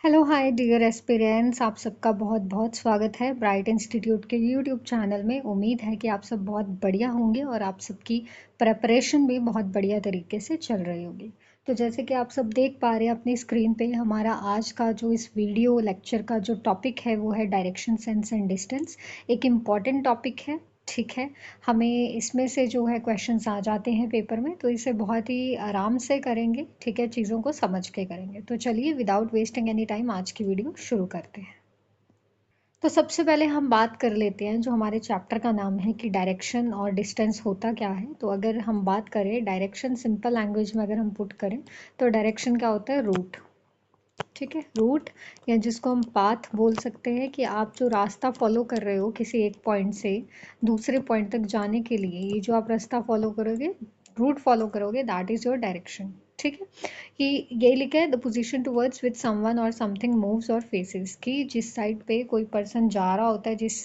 Hello hi dear aspirants, आप सबका बहुत बहुत स्वागत है ब्राइट इंस्टीट्यूट के यूट्यूब चैनल में। उम्मीद है कि आप सब बहुत बढ़िया होंगे और आप सबकी प्रेपरेशन भी बहुत बढ़िया तरीके से चल रही होगी। तो जैसे कि आप सब देख पा रहे हैं अपनी स्क्रीन पे, हमारा आज का जो इस वीडियो लेक्चर का जो टॉपिक है वो है डायरेक्शन, सेंस एंड डिस्टेंस। एक इम्पॉर्टेंट टॉपिक है, ठीक है। हमें इसमें से जो है क्वेश्चंस आ जाते हैं पेपर में, तो इसे बहुत ही आराम से करेंगे, ठीक है, चीज़ों को समझ के करेंगे। तो चलिए विदाउट वेस्टिंग एनी टाइम आज की वीडियो शुरू करते हैं। तो सबसे पहले हम बात कर लेते हैं जो हमारे चैप्टर का नाम है कि डायरेक्शन और डिस्टेंस होता क्या है। तो अगर हम बात करें डायरेक्शन, सिंपल लैंग्वेज में अगर हम पुट करें तो डायरेक्शन क्या होता है? रूट, ठीक है। रूट या जिसको हम पाथ बोल सकते हैं कि आप जो रास्ता फॉलो कर रहे हो किसी एक पॉइंट से दूसरे पॉइंट तक जाने के लिए, ये जो आप रास्ता फॉलो करोगे, रूट फॉलो करोगे, दैट इज योर डायरेक्शन, ठीक है। कि ये लिखा है the position towards which someone और समथिंग मूव्स और फेसेस, कि जिस साइड पे कोई पर्सन जा रहा होता है, जिस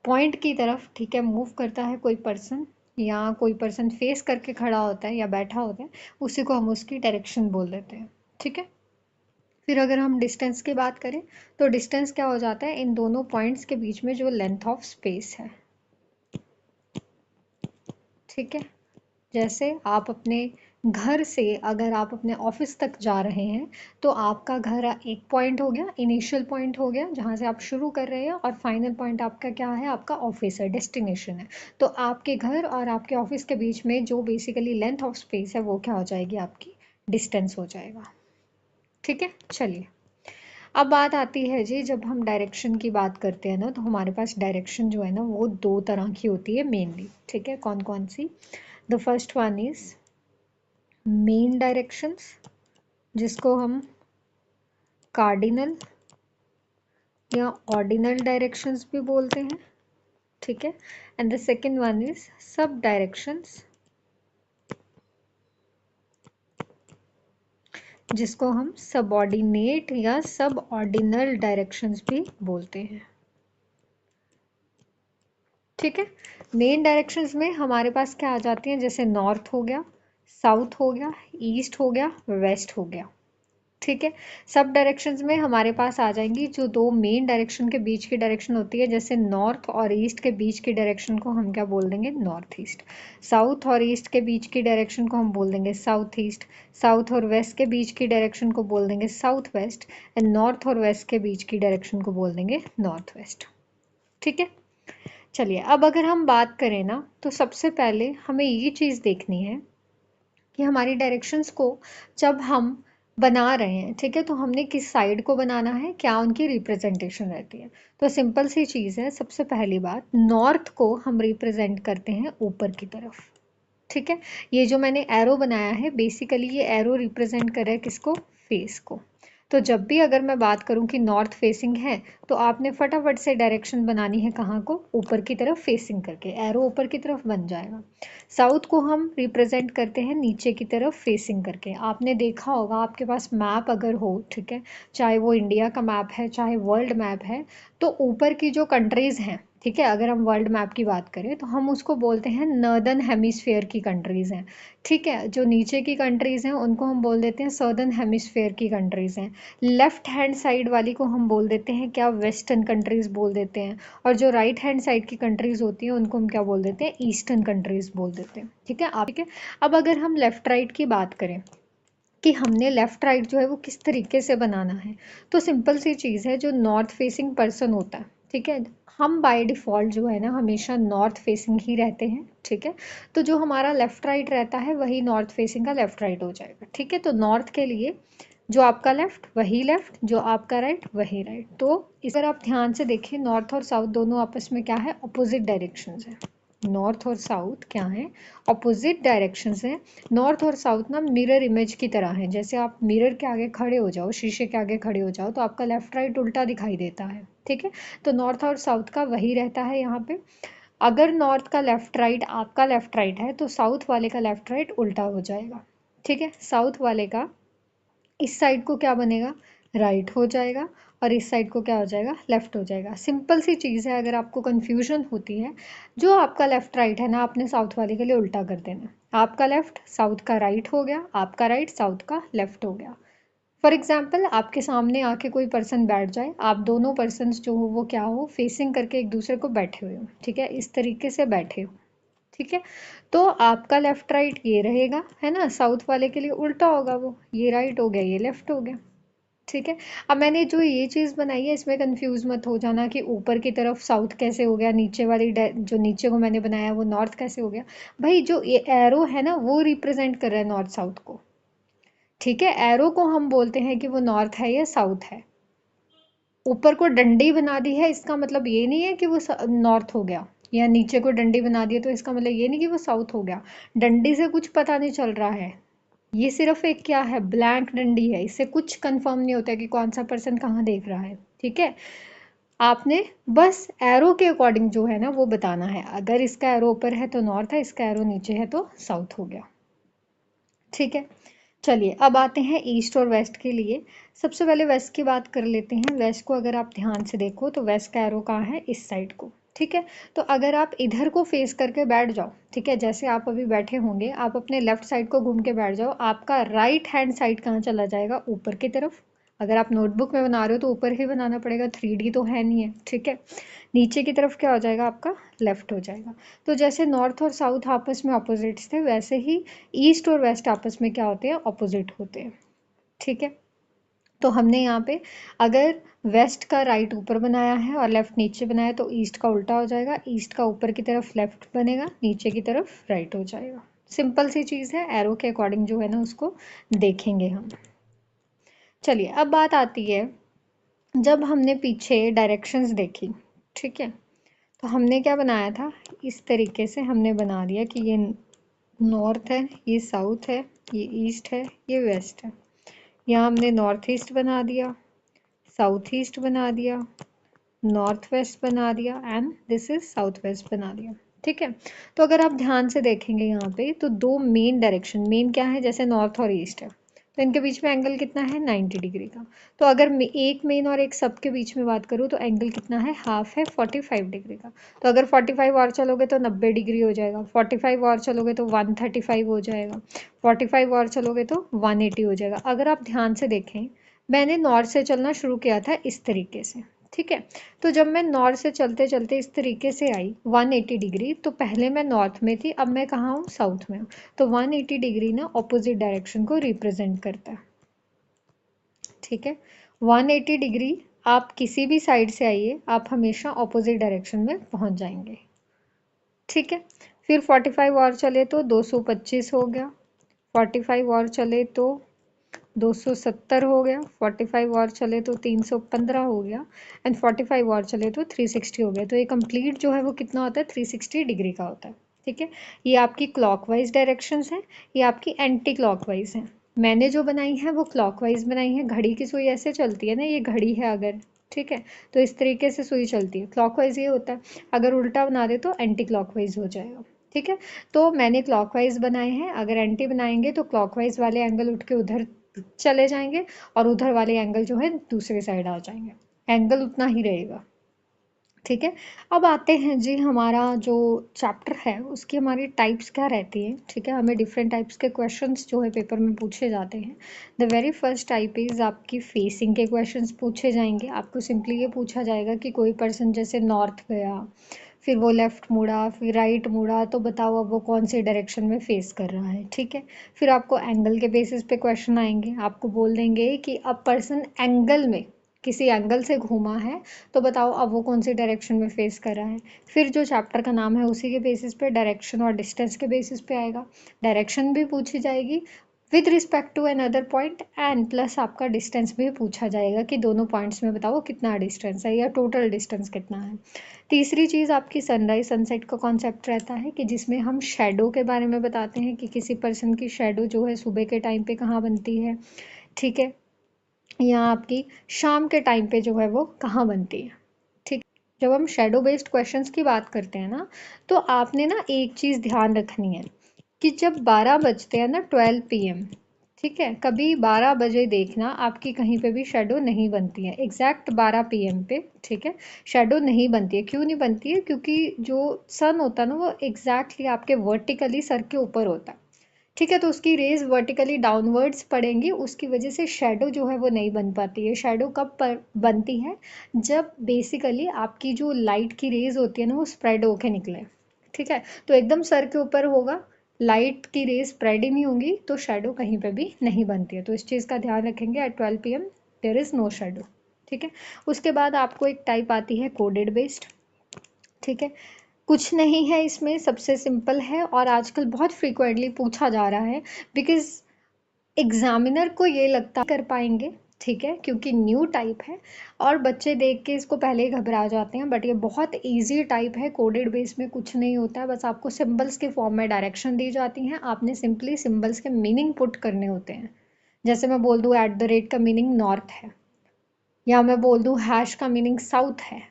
पॉइंट की तरफ, ठीक है, मूव करता है कोई पर्सन, या कोई पर्सन फेस करके खड़ा होता है या बैठा होता है, उसी को हम उसकी डायरेक्शन बोल देते हैं, ठीक है। फिर अगर हम डिस्टेंस की बात करें तो डिस्टेंस क्या हो जाता है? इन दोनों पॉइंट्स के बीच में जो लेंथ ऑफ स्पेस है, ठीक है। जैसे आप अपने घर से अगर आप अपने ऑफिस तक जा रहे हैं तो आपका घर एक पॉइंट हो गया, इनिशियल पॉइंट हो गया जहाँ से आप शुरू कर रहे हैं, और फाइनल पॉइंट आपका क्या है? आपका ऑफिस है, डेस्टिनेशन है। तो आपके घर और आपके ऑफिस के बीच में जो बेसिकली लेंथ ऑफ स्पेस है वो क्या हो जाएगी? आपकी डिस्टेंस हो जाएगा, ठीक है। चलिए, अब बात आती है जी, जब हम डायरेक्शन की बात करते हैं ना, तो हमारे पास डायरेक्शन जो है ना वो दो तरह की होती है मेनली, ठीक है। कौन कौन सी? The first one is main directions, जिसको हम कार्डिनल या ऑर्डिनल डायरेक्शंस भी बोलते हैं, ठीक है। And the second one is सब डायरेक्शंस, जिसको हम सबऑर्डिनेट या सब ऑर्डिनल डायरेक्शंस भी बोलते हैं, ठीक है। मेन डायरेक्शंस में हमारे पास क्या आ जाती हैं? जैसे नॉर्थ हो गया, साउथ हो गया, ईस्ट हो गया, वेस्ट हो गया, ठीक है। सब डायरेक्शंस में हमारे पास आ जाएंगी जो दो मेन डायरेक्शन के बीच की डायरेक्शन होती है, जैसे नॉर्थ और ईस्ट के बीच की डायरेक्शन को हम क्या बोल देंगे? North east. साउथ और ईस्ट के बीच की डायरेक्शन को हम बोल देंगे साउथ ईस्ट। साउथ और वेस्ट के बीच की डायरेक्शन को बोल देंगे साउथ वेस्ट। एंड नॉर्थ और वेस्ट के बीच की डायरेक्शन को बोल देंगे नॉर्थ वेस्ट, ठीक है। चलिए, अब अगर हम बात करें ना, तो सबसे पहले हमें ये चीज़ देखनी है कि हमारी डायरेक्शंस को जब हम बना रहे हैं, ठीक है, तो हमने किस साइड को बनाना है, क्या उनकी रिप्रेजेंटेशन रहती है। तो सिंपल सी चीज़ है, सबसे पहली बात, नॉर्थ को हम रिप्रेजेंट करते हैं ऊपर की तरफ, ठीक है। ये जो मैंने एरो बनाया है, बेसिकली ये एरो रिप्रेजेंट कर रहा है किसको? फेस को। तो जब भी अगर मैं बात करूं कि नॉर्थ फेसिंग है, तो आपने फटाफट से डायरेक्शन बनानी है कहाँ को? ऊपर की तरफ फेसिंग करके, एरो ऊपर की तरफ बन जाएगा। साउथ को हम रिप्रेजेंट करते हैं नीचे की तरफ फेसिंग करके। आपने देखा होगा, आपके पास मैप अगर हो, ठीक है, चाहे वो इंडिया का मैप है चाहे वर्ल्ड मैप है, तो ऊपर की जो कंट्रीज़ हैं, ठीक है, अगर हम वर्ल्ड मैप की बात करें तो हम उसको बोलते हैं नॉर्दर्न हेमिस्फेयर की कंट्रीज़ हैं, ठीक है। जो नीचे की कंट्रीज़ हैं उनको हम बोल देते हैं सदर्न हेमिस्फेयर की कंट्रीज़ हैं। लेफ्ट हैंड साइड वाली को हम बोल देते हैं क्या? वेस्टर्न कंट्रीज़ बोल देते हैं। और जो राइट हैंड साइड की कंट्रीज़ होती हैं उनको हम क्या बोल देते हैं? ईस्टर्न कंट्रीज़ बोल देते हैं, ठीक है। आप, ठीक है। अब अगर हम लेफ़्ट राइट की बात करें कि हमने लेफ़्ट राइट जो है वो किस तरीके से बनाना है, तो सिंपल सी चीज़ है, जो नॉर्थ फेसिंग पर्सन होता है, ठीक है, हम बाय डिफ़ॉल्ट जो है ना हमेशा नॉर्थ फेसिंग ही रहते हैं, ठीक है। तो जो हमारा लेफ़्ट राइट रहता है वही नॉर्थ फेसिंग का लेफ़्ट राइट हो जाएगा, ठीक है। तो नॉर्थ के लिए जो आपका लेफ़्ट वही लेफ़्ट, जो आपका राइट वही राइट। तो इस अगर आप ध्यान से देखें, नॉर्थ और साउथ दोनों आपस में क्या है? अपोजिट डायरेक्शंस है। नॉर्थ और साउथ क्या है? अपोजिट डायरेक्शंस हैं। नॉर्थ और साउथ ना मिरर इमेज की तरह है। जैसे आप मिरर के आगे खड़े हो जाओ, शीशे के आगे खड़े हो जाओ, तो आपका लेफ्ट राइट उल्टा दिखाई देता है, ठीक है। तो नॉर्थ और साउथ का वही रहता है यहाँ पे। अगर नॉर्थ का लेफ्ट राइट आपका लेफ्ट राइट है, तो साउथ वाले का लेफ्ट राइट उल्टा हो जाएगा, ठीक है। साउथ वाले का इस साइड को क्या बनेगा? राइट हो जाएगा, और इस साइड को क्या हो जाएगा? लेफ्ट हो जाएगा। सिंपल सी चीज़ है, अगर आपको कन्फ्यूजन होती है, जो आपका लेफ्ट राइट है ना, आपने साउथ वाले के लिए उल्टा कर देना। आपका लेफ्ट साउथ का राइट हो गया, आपका राइट साउथ का लेफ्ट हो गया। फॉर एग्जाम्पल आपके सामने आके कोई पर्सन बैठ जाए, आप दोनों पर्सन जो हो वो क्या हो, फेसिंग करके एक दूसरे को बैठे हुए हो, ठीक है, इस तरीके से बैठे हो, ठीक है। तो आपका लेफ्ट राइट ये रहेगा, है ना, साउथ वाले के लिए उल्टा होगा, वो ये राइट हो गया, ये लेफ्ट हो गया, ठीक है। अब मैंने जो ये चीज़ बनाई है इसमें कंफ्यूज मत हो जाना कि ऊपर की तरफ साउथ कैसे हो गया, नीचे वाली जो नीचे को मैंने बनाया वो नॉर्थ कैसे हो गया। भाई जो ये एरो है ना वो रिप्रेजेंट कर रहा है नॉर्थ साउथ को, ठीक है। एरो को हम बोलते हैं कि वो नॉर्थ है या साउथ है। ऊपर को डंडी बना दी है इसका मतलब ये नहीं है कि वो नॉर्थ हो गया, या नीचे को डंडी बना दी है तो इसका मतलब ये नहीं कि वो साउथ हो गया। डंडी से कुछ पता नहीं चल रहा है, ये सिर्फ एक क्या है, ब्लैंक डंडी है, इससे कुछ कंफर्म नहीं होता है कि कौन सा पर्सन कहाँ देख रहा है, ठीक है। आपने बस एरो के अकॉर्डिंग जो है ना वो बताना है, अगर इसका एरो ऊपर है तो नॉर्थ है, इसका एरो नीचे है तो साउथ हो गया, ठीक है। चलिए अब आते हैं ईस्ट और वेस्ट के लिए। सबसे पहले वेस्ट की बात कर लेते हैं। वेस्ट को अगर आप ध्यान से देखो तो वेस्ट का एरो कहाँ है, इस साइड को, ठीक है। तो अगर आप इधर को फेस करके बैठ जाओ, ठीक है, जैसे आप अभी बैठे होंगे, आप अपने लेफ्ट साइड को घूम के बैठ जाओ, आपका राइट हैंड साइड कहाँ चला जाएगा, ऊपर की तरफ। अगर आप नोटबुक में बना रहे हो तो ऊपर ही बनाना पड़ेगा, 3D तो है नहीं है, ठीक है। नीचे की तरफ क्या हो जाएगा, आपका लेफ्ट हो जाएगा। तो जैसे नॉर्थ और साउथ आपस में ऑपोजिट्स थे, वैसे ही ईस्ट और वेस्ट आपस में क्या होते हैं, ऑपोजिट होते हैं, ठीक है। तो हमने यहाँ पे अगर वेस्ट का राइट ऊपर बनाया है और लेफ्ट नीचे बनाया तो ईस्ट का उल्टा हो जाएगा, ईस्ट का ऊपर की तरफ लेफ्ट बनेगा, नीचे की तरफ राइट हो जाएगा। सिंपल सी चीज़ है, एरो के अकॉर्डिंग जो है ना उसको देखेंगे हम। चलिए अब बात आती है, जब हमने पीछे डायरेक्शंस देखी, ठीक है, तो हमने क्या बनाया था, इस तरीके से हमने बना दिया कि ये नॉर्थ है, ये साउथ है, ये ईस्ट है, ये वेस्ट है। यहाँ हमने नॉर्थ ईस्ट बना दिया, साउथ ईस्ट बना दिया, नॉर्थ वेस्ट बना दिया and this is south west बना दिया, ठीक है। तो अगर आप ध्यान से देखेंगे यहाँ पे तो दो मेन डायरेक्शन, मेन क्या है, जैसे नॉर्थ और ईस्ट है तो इनके बीच में एंगल कितना है, 90 डिग्री का। तो अगर एक मेन और एक सब के बीच में बात करूँ तो एंगल कितना है, हाफ है, 45 डिग्री का। तो अगर 45 और चलोगे तो 90 डिग्री हो जाएगा, 45 और चलोगे तो 135 हो जाएगा, 45 और चलोगे तो 180 हो जाएगा। अगर आप ध्यान से देखें, मैंने नॉर्थ से चलना शुरू किया था इस तरीके से, ठीक है। तो जब मैं नॉर्थ से चलते चलते इस तरीके से आई 180 डिग्री, तो पहले मैं नॉर्थ में थी, अब मैं कहाँ हूँ, साउथ में हूँ। तो 180 डिग्री ना ऑपोजिट डायरेक्शन को रिप्रेजेंट करता है, ठीक है। 180 डिग्री आप किसी भी साइड से आइए, आप हमेशा ऑपोजिट डायरेक्शन में पहुंच जाएंगे, ठीक है। फिर 45 और चले तो 225 हो गया, 45 और चले तो 270 हो गया, 45 और चले तो 315 हो गया एंड 45 और चले तो 360 हो गया। तो ये कंप्लीट जो है वो कितना होता है, 360 डिग्री का होता है, ठीक है। ये आपकी क्लॉकवाइज डायरेक्शंस हैं, ये आपकी एंटी क्लॉकवाइज हैं। मैंने जो बनाई है वो क्लॉकवाइज बनाई है, घड़ी की सुई ऐसे चलती है ना, ये घड़ी है अगर, ठीक है, तो इस तरीके से सुई चलती है, क्लॉकवाइज ये होता है, अगर उल्टा बना दे तो एंटी क्लॉकवाइज हो जाएगा, ठीक है। तो मैंने क्लॉकवाइज बनाए हैं, अगर एंटी बनाएंगे तो क्लॉकवाइज वाले एंगल उठ के उधर चले जाएंगे और उधर वाले एंगल जो है दूसरे साइड आ जाएंगे, एंगल उतना ही रहेगा, ठीक है। अब आते हैं जी, हमारा जो चैप्टर है उसकी हमारी टाइप्स क्या रहती है, ठीक है। हमें डिफरेंट टाइप्स के क्वेश्चंस जो है पेपर में पूछे जाते हैं। The very first type is आपकी फेसिंग के क्वेश्चंस पूछे जाएंगे। आपको सिंपली ये पूछा जाएगा कि कोई पर्सन जैसे नॉर्थ गया, फिर वो लेफ्ट मुड़ा, फिर राइट मुड़ा, तो बताओ अब वो कौन से डायरेक्शन में फेस कर रहा है, ठीक है। फिर आपको एंगल के बेसिस पे क्वेश्चन आएंगे, आपको बोल देंगे कि अब पर्सन एंगल में किसी एंगल से घूमा है, तो बताओ अब वो कौन सी डायरेक्शन में फेस कर रहा है। फिर जो चैप्टर का नाम है उसी के बेसिस पे डायरेक्शन और डिस्टेंस के बेसिस पे आएगा, डायरेक्शन भी पूछी जाएगी with respect to another point and plus आपका डिस्टेंस भी पूछा जाएगा कि दोनों पॉइंट्स में बताओ कितना डिस्टेंस है या टोटल डिस्टेंस कितना है। तीसरी चीज़ आपकी सनराइज सनसेट का कॉन्सेप्ट रहता है कि जिसमें हम शेडो के बारे में बताते हैं कि किसी पर्सन की शेडो जो है सुबह के टाइम पे कहाँ बनती है, ठीक है, या आपकी शाम के टाइम पे जो है वो कहाँ बनती है, ठीक। जब हम शेडो बेस्ड क्वेश्चंस की बात करते हैं ना, तो आपने ना एक चीज़ ध्यान रखनी है कि जब 12 बजते हैं ना, 12 PM, ठीक है, कभी 12 बजे देखना आपकी कहीं पे भी शेडो नहीं बनती है, एग्जैक्ट 12 PM पे, ठीक है, शेडो नहीं बनती है। क्यों नहीं बनती है, क्योंकि जो सन होता है ना वो एग्जैक्टली आपके वर्टिकली सर के ऊपर होता है, ठीक है, तो उसकी रेज वर्टिकली डाउनवर्ड्स पड़ेंगी, उसकी वजह से शेडो जो है वो नहीं बन पाती है। शेडो कब बनती है, जब बेसिकली आपकी जो लाइट की रेज होती है ना वो स्प्रेड होके निकले। ठीक है, तो एकदम सर के ऊपर होगा, लाइट की रेज स्प्रेड ही नहीं होंगी, तो शेडो कहीं पे भी नहीं बनती है। तो इस चीज़ का ध्यान रखेंगे, at 12 PM there is no shadow. ठीक है, उसके बाद आपको एक टाइप आती है कोडेड बेस्ड। ठीक है, कुछ नहीं है इसमें, सबसे सिंपल है और आजकल बहुत फ्रीक्वेंटली पूछा जा रहा है, बिकॉज एग्जामिनर को ये लगता कर पाएंगे। ठीक है, क्योंकि न्यू टाइप है और बच्चे देख के इसको पहले ही घबरा जाते हैं, बट ये बहुत इजी टाइप है। कोडेड बेस में कुछ नहीं होता है, बस आपको सिंबल्स के फॉर्म में डायरेक्शन दी जाती हैं, आपने सिंपली सिंबल्स के मीनिंग पुट करने होते हैं। जैसे मैं बोल दूँ @ का मीनिंग नॉर्थ है, या मैं बोल दूँ हैश का मीनिंग साउथ है।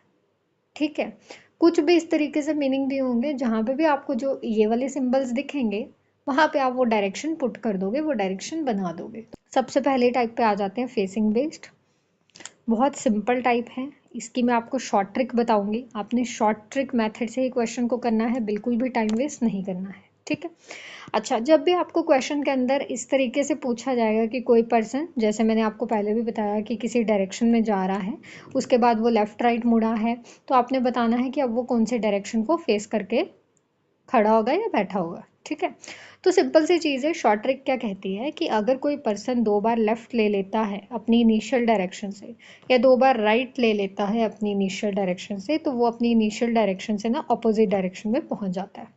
ठीक है, कुछ भी इस तरीके से मीनिंग दिए होंगे, जहाँ पे भी आपको जो ये वाले सिंबल्स दिखेंगे वहाँ पे आप वो डायरेक्शन पुट कर दोगे, वो डायरेक्शन बना दोगे। सबसे पहले टाइप पे आ जाते हैं फेसिंग बेस्ड। बहुत सिंपल टाइप है, इसकी मैं आपको शॉर्ट ट्रिक बताऊंगी, आपने शॉर्ट ट्रिक मेथड से ही क्वेश्चन को करना है, बिल्कुल भी टाइम वेस्ट नहीं करना है। ठीक है, अच्छा, जब भी आपको क्वेश्चन के अंदर इस तरीके से पूछा जाएगा कि कोई पर्सन, जैसे मैंने आपको पहले भी बताया कि किसी डायरेक्शन में जा रहा है, उसके बाद वो लेफ्ट राइट मुड़ा है, तो आपने बताना है कि अब वो कौन से डायरेक्शन को फेस करके खड़ा होगा या बैठा होगा। ठीक है, तो सिंपल सी चीज़ है। शॉर्ट ट्रिक क्या कहती है कि अगर कोई पर्सन 2 बार लेफ्ट ले लेता है अपनी इनिशियल डायरेक्शन से, या 2 बार राइट ले लेता है अपनी इनिशियल डायरेक्शन से, तो वो अपनी इनिशियल डायरेक्शन से ना अपोजिट डायरेक्शन में पहुंच जाता है।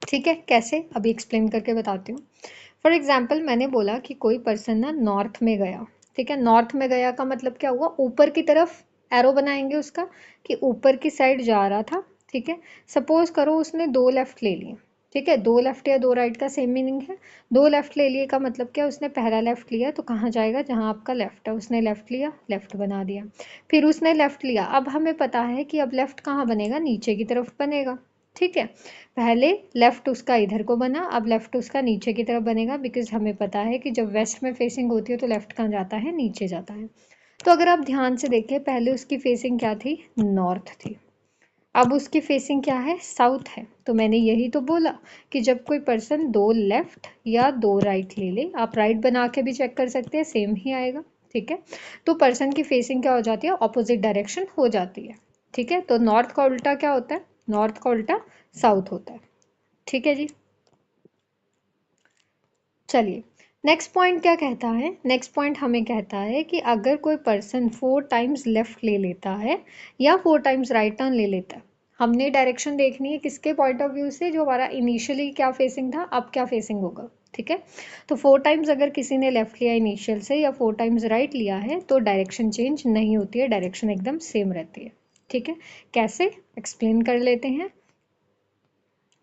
ठीक है, कैसे, अभी एक्सप्लेन करके बताती हूँ। फॉर एग्जाम्पल, मैंने बोला कि कोई पर्सन ना नॉर्थ में गया। ठीक है, नॉर्थ में गया का मतलब क्या हुआ, ऊपर की तरफ एरो बनाएंगे उसका, कि ऊपर की साइड जा रहा था। ठीक है, सपोज करो उसने 2 लेफ्ट ले लिए। ठीक है, 2 लेफ्ट या 2 राइट का सेम मीनिंग है। 2 लेफ्ट ले लिए का मतलब क्या, उसने पहला लेफ्ट लिया तो कहाँ जाएगा, जहाँ आपका लेफ्ट है, उसने लेफ्ट लिया, लेफ्ट बना दिया। फिर उसने लेफ्ट लिया, अब हमें पता है कि अब लेफ्ट कहाँ बनेगा, नीचे की तरफ बनेगा। ठीक है, पहले लेफ्ट उसका इधर को बना, अब लेफ्ट उसका नीचे की तरफ बनेगा, बिकॉज हमें पता है कि जब वेस्ट में फेसिंग होती है तो लेफ्ट कहाँ जाता है, नीचे जाता है। तो अगर आप ध्यान से देखें, पहले उसकी फेसिंग क्या थी, नॉर्थ थी, अब उसकी फेसिंग क्या है, साउथ है। तो मैंने यही तो बोला कि जब कोई पर्सन 2 लेफ्ट या 2 राइट ले ले, आप राइट बना के भी चेक कर सकते हैं, सेम ही आएगा। ठीक है, तो पर्सन की फेसिंग क्या हो जाती है, ऑपोजिट डायरेक्शन हो जाती है। ठीक है, तो नॉर्थ का उल्टा क्या होता है, नॉर्थ का उल्टा साउथ होता है। ठीक है जी, चलिए, नेक्स्ट पॉइंट क्या कहता है, नेक्स्ट पॉइंट हमें कहता है कि अगर कोई पर्सन 4 टाइम्स लेफ्ट ले लेता है या 4 टाइम्स राइट टर्न ले लेता है, हमने डायरेक्शन देखनी है किसके पॉइंट ऑफ व्यू से, जो हमारा इनिशियली क्या फेसिंग था, अब क्या फेसिंग होगा। ठीक है, तो 4 टाइम्स अगर किसी ने लेफ्ट लिया इनिशियल से, या 4 टाइम्स राइट लिया है, तो डायरेक्शन चेंज नहीं होती है, डायरेक्शन एकदम सेम रहती है। ठीक है, कैसे, एक्सप्लेन कर लेते हैं।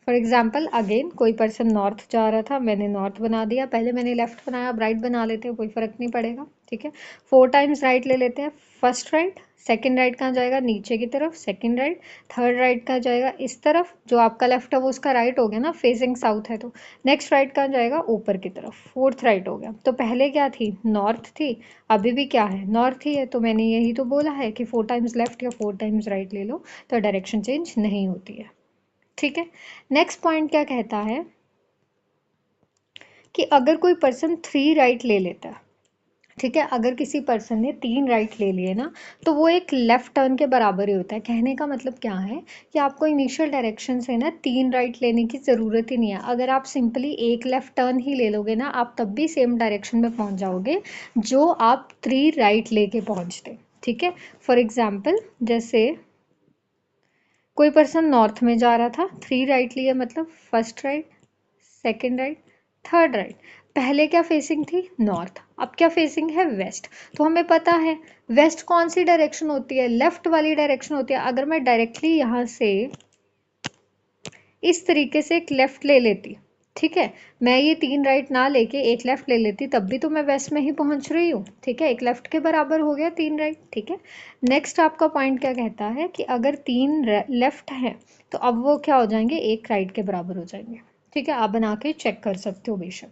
फॉर एग्जाम्पल, अगेन कोई पर्सन नॉर्थ जा रहा था, मैंने नॉर्थ बना दिया, पहले मैंने लेफ्ट बनाया, अब राइट बना लेते हैं, कोई फर्क नहीं पड़ेगा। ठीक है, 4 टाइम्स राइट ले लेते हैं, फर्स्ट राइट, सेकंड राइट कहाँ जाएगा, नीचे की तरफ, सेकंड राइट, थर्ड राइट कहाँ जाएगा, इस तरफ, जो आपका लेफ्ट है वो उसका राइट हो गया ना, फेसिंग साउथ है, तो नेक्स्ट राइट कहाँ जाएगा, ऊपर की तरफ, फोर्थ राइट हो गया। तो पहले क्या थी, नॉर्थ थी, अभी भी क्या है, नॉर्थ ही है। तो मैंने यही तो बोला है कि 4 टाइम्स लेफ्ट या 4 टाइम्स राइट ले लो तो डायरेक्शन चेंज नहीं होती है। ठीक है, नेक्स्ट पॉइंट क्या कहता है कि अगर कोई पर्सन 3 राइट ले लेता है, ठीक है, अगर किसी पर्सन ने 3 राइट ले लिए ना, तो वो एक लेफ्ट टर्न के बराबर ही होता है। कहने का मतलब क्या है कि आपको इनिशियल डायरेक्शन से ना 3 राइट लेने की ज़रूरत ही नहीं है। अगर आप सिंपली एक लेफ्ट टर्न ही ले लोगे ना, आप तब भी सेम डायरेक्शन में पहुंच जाओगे जो आप 3 राइट लेके पहुंचते। ठीक है, फॉर एग्जाम्पल, जैसे कोई पर्सन नॉर्थ में जा रहा था, 3 राइट लिए, मतलब first right, second right, third right, पहले क्या फेसिंग थी, नॉर्थ, अब क्या फेसिंग है, वेस्ट। तो हमें पता है वेस्ट कौन सी डायरेक्शन होती है, लेफ्ट वाली डायरेक्शन होती है। अगर मैं डायरेक्टली यहाँ से इस तरीके से एक लेफ्ट ले लेती, ठीक है, मैं ये 3 राइट ना लेके एक लेफ्ट ले लेती, तब भी तो मैं वेस्ट में ही पहुंच रही हूँ। ठीक है, एक लेफ्ट के बराबर हो गया 3 राइट। ठीक है, नेक्स्ट आपका पॉइंट क्या कहता है कि अगर 3 लेफ्ट है तो अब वो क्या हो जाएंगे, एक राइट के बराबर हो जाएंगे। ठीक है, आप बना के चेक कर सकते हो बेशक।